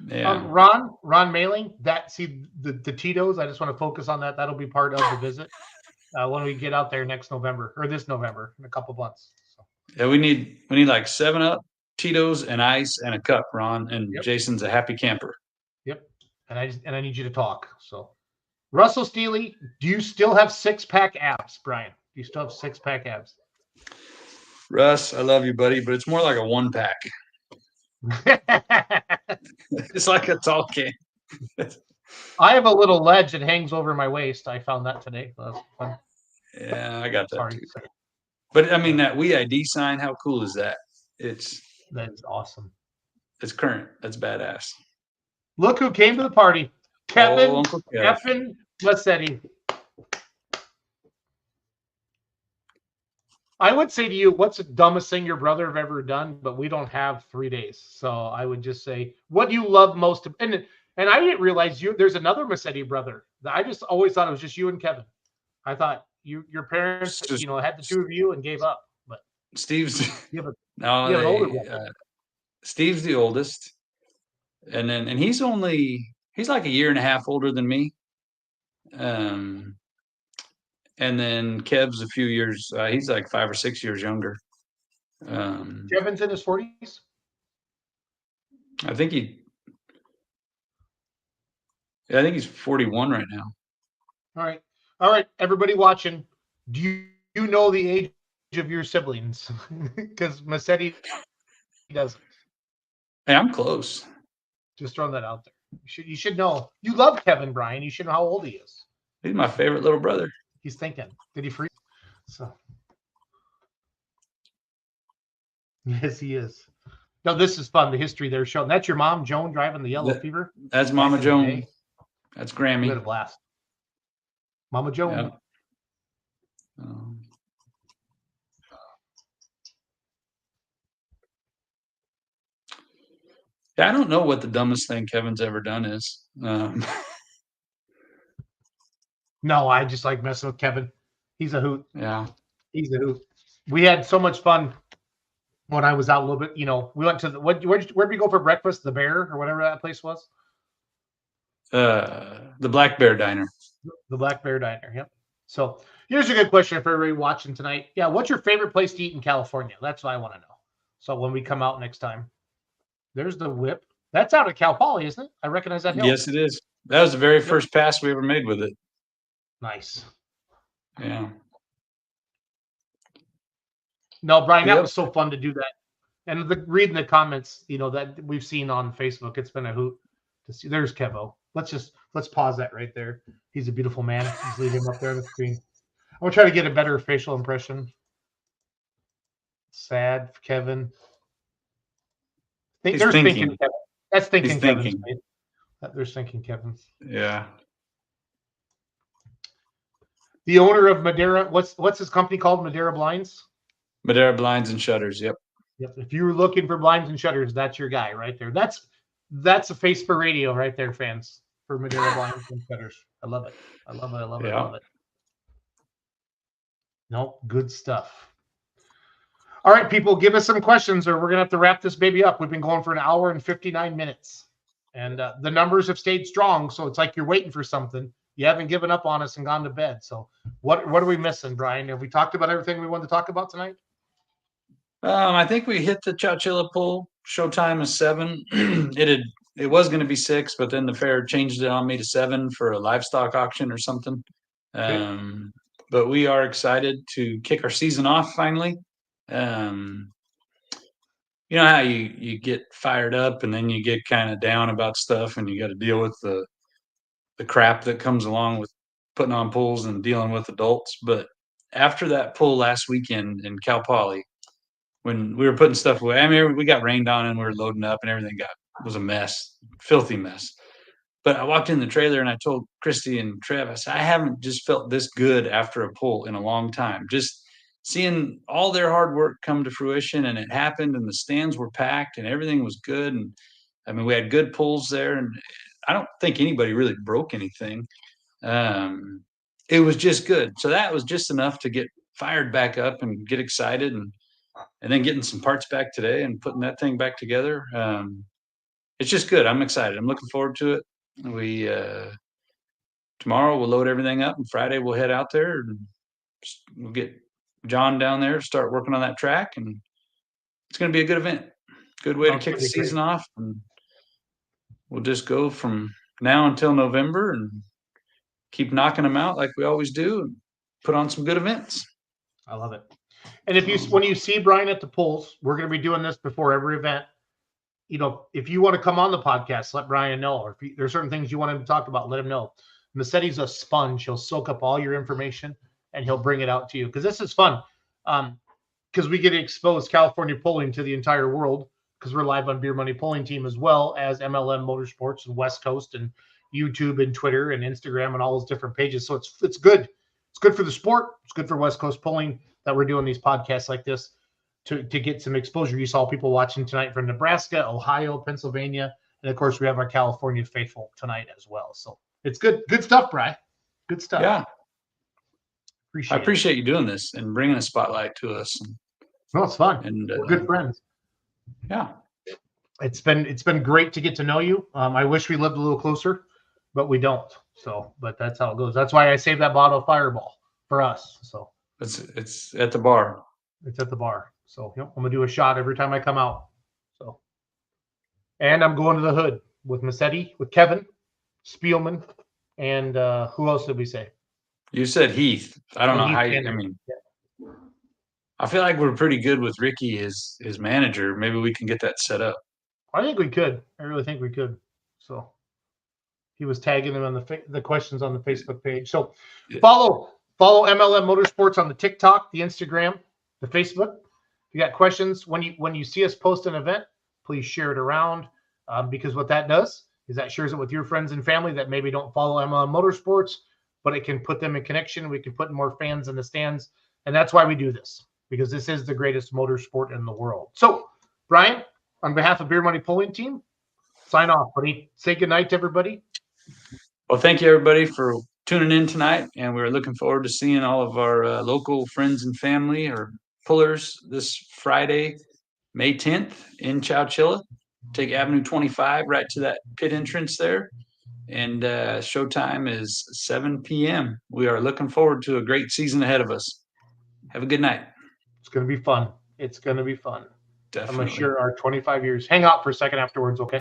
Yeah. Ron Mailing, the Tito's. I just want to focus on that. That'll be part of the visit when we get out there next November or this November in a couple months. So. Yeah, we need like 7-Up, Tito's, and ice, and a cup, Ron. And Yep. Jason's a happy camper. Yep. And I need you to talk. So, Russell Steely, do you still have 6-pack abs, Brian? Do you still have 6-pack abs? Russ, I love you, buddy, but it's more like a 1-pack. It's like a tall can. I have a little ledge that hangs over my waist. I found that today. That's fun. Yeah, I got that. Sorry. But I mean, that WeID sign, how cool is that? That is awesome. It's current. That's badass. Look who came to the party. Kevin Uncle Kev. Effin Massetti. I would say to you, what's the dumbest thing your brother have ever done? But we don't have 3 days. So I would just say, what do you love most? And I didn't realize there's another Massetti brother. I just always thought it was just you and Kevin. I thought your parents, had the 2 of you and gave up. But Steve's an no, older brother. Steve's the oldest, and he's like a year and a half older than me. And then Kev's a few years. He's like 5 or 6 years younger. Kevin's in his 40s. I think he's 41 right now. All right, everybody watching. Do you know the age of your siblings? Because Massetti doesn't. Hey, I'm close. Just throwing that out there. You should know. You love Kevin, Brian. You should know how old he is. He's my favorite little brother. He's thinking. Did he freeze? So. Yes, he is. No, this is fun. The history they're showing. That's your mom, Joan, driving the Yellow Fever. That's Mama Joan. That's Grammy. We had a blast. Mama Joan. Yeah. I don't know what the dumbest thing Kevin's ever done is. No, I just like messing with Kevin. He's a hoot. Yeah. He's a hoot. We had so much fun when I was out a little bit. We went to where'd we go for breakfast? The Bear or whatever that place was? The Black Bear Diner. The Black Bear Diner. Yep. So here's a good question for everybody watching tonight. Yeah, what's your favorite place to eat in California? That's what I want to know. So when we come out next time, there's the Whip. That's out of Cal Poly, isn't it? I recognize that hill. Yes, it is. That was the very first pass we ever made with it. Nice. Yeah. No, Brian, that was so fun to do that. And reading the comments, that we've seen on Facebook, it's been a hoot to see. There's Kevo. Let's pause that right there. He's a beautiful man. Just leave him up there on the screen. I'm gonna try to get a better facial impression. Sad Kevin. They're thinking Kevin. That's thinking Kevin. They're thinking Kevin. Yeah. The owner of Madeira, what's his company called? Madeira Blinds? Madeira Blinds and Shutters, yep. Yep. If you're looking for blinds and shutters, that's your guy right there. That's a face for radio right there, fans, for Madeira Blinds and Shutters. I love it. I love it. I love it. I love it. Nope, good stuff. All right, people, give us some questions or we're going to have to wrap this baby up. We've been going for an hour and 59 minutes. And the numbers have stayed strong, so it's like you're waiting for something. You haven't given up on us and gone to bed. So what are we missing, Brian? Have we talked about everything we wanted to talk about tonight? I think we hit the Chowchilla pool. Showtime is 7. It was going to be 6, but then the fair changed it on me to 7 for a livestock auction or something. But we are excited to kick our season off finally. You know how you get fired up and then you get kind of down about stuff and you got to deal with the crap that comes along with putting on pools and dealing with adults. But after that pool last weekend in Cal Poly, when we were putting stuff away, I mean, we got rained on and we were loading up and everything was a mess, filthy mess. But I walked in the trailer and I told Christy and Trev, I said, I haven't just felt this good after a pull in a long time. Just seeing all their hard work come to fruition, and it happened, and the stands were packed and everything was good. And I mean, we had good pulls there, and I don't think anybody really broke anything. It was just good. So that was just enough to get fired back up and get excited, and then getting some parts back today and putting that thing back together. It's just good. I'm excited. I'm looking forward to it. We tomorrow we'll load everything up, and Friday we'll head out there and we'll get John down there, start working on that track, and it's going to be a good event. Good way to kick the season off, and we'll just go from now until November and keep knocking them out like we always do, and put on some good events. I love it. And when you see Brian at the polls, we're going to be doing this before every event. You know, if you want to come on the podcast, let Brian know. Or if there's certain things you want him to talk about, let him know. Massetti's a sponge. He'll soak up all your information and he'll bring it out to you. Because this is fun. Because we get to expose California polling to the entire world, because we're live on Beer Money Polling Team, as well as MLM Motorsports and West Coast and YouTube and Twitter and Instagram and all those different pages. So it's good. It's good for the sport. It's good for West Coast polling that we're doing these podcasts like this to get some exposure. You saw people watching tonight from Nebraska, Ohio, Pennsylvania, and of course we have our California faithful tonight as well. So it's good stuff, Brian. Good stuff. Yeah. I appreciate you doing this and bringing a spotlight to us. No, it's fun. And we're good friends. Yeah. It's been great to get to know you. I wish we lived a little closer, but we don't. So, but that's how it goes. That's why I saved that bottle of Fireball for us. So it's at the bar. It's at the bar. So I'm gonna do a shot every time I come out. So, and I'm going to the hood with Massetti, with Kevin, Spielman, and who else did we say? You said Heath. I don't know how you. I mean, yeah. I feel like we're pretty good with Ricky as manager. Maybe we can get that set up. I think we could. I really think we could. So he was tagging them on the questions on the Facebook page. So follow MLM Motorsports on the TikTok, the Instagram, the Facebook. If you got questions, when you see us post an event, please share it around, because what that does is that shares it with your friends and family that maybe don't follow MLM Motorsports, but it can put them in connection. We can put more fans in the stands, and that's why we do this, because this is the greatest motorsport in the world. So, Brian, on behalf of Beer Money Polling Team, sign off, buddy. Say goodnight to everybody. Well, thank you, everybody, for tuning in tonight, and we're looking forward to seeing all of our local friends and family or pullers this Friday, May 10th in Chowchilla. Take Avenue 25 right to that pit entrance there, and showtime is 7 p.m. We are looking forward to a great season ahead of us. Have a good night. It's going to be fun. It's going to be fun. Definitely. I'm going to share our 25 years. Hang out for a second afterwards, okay?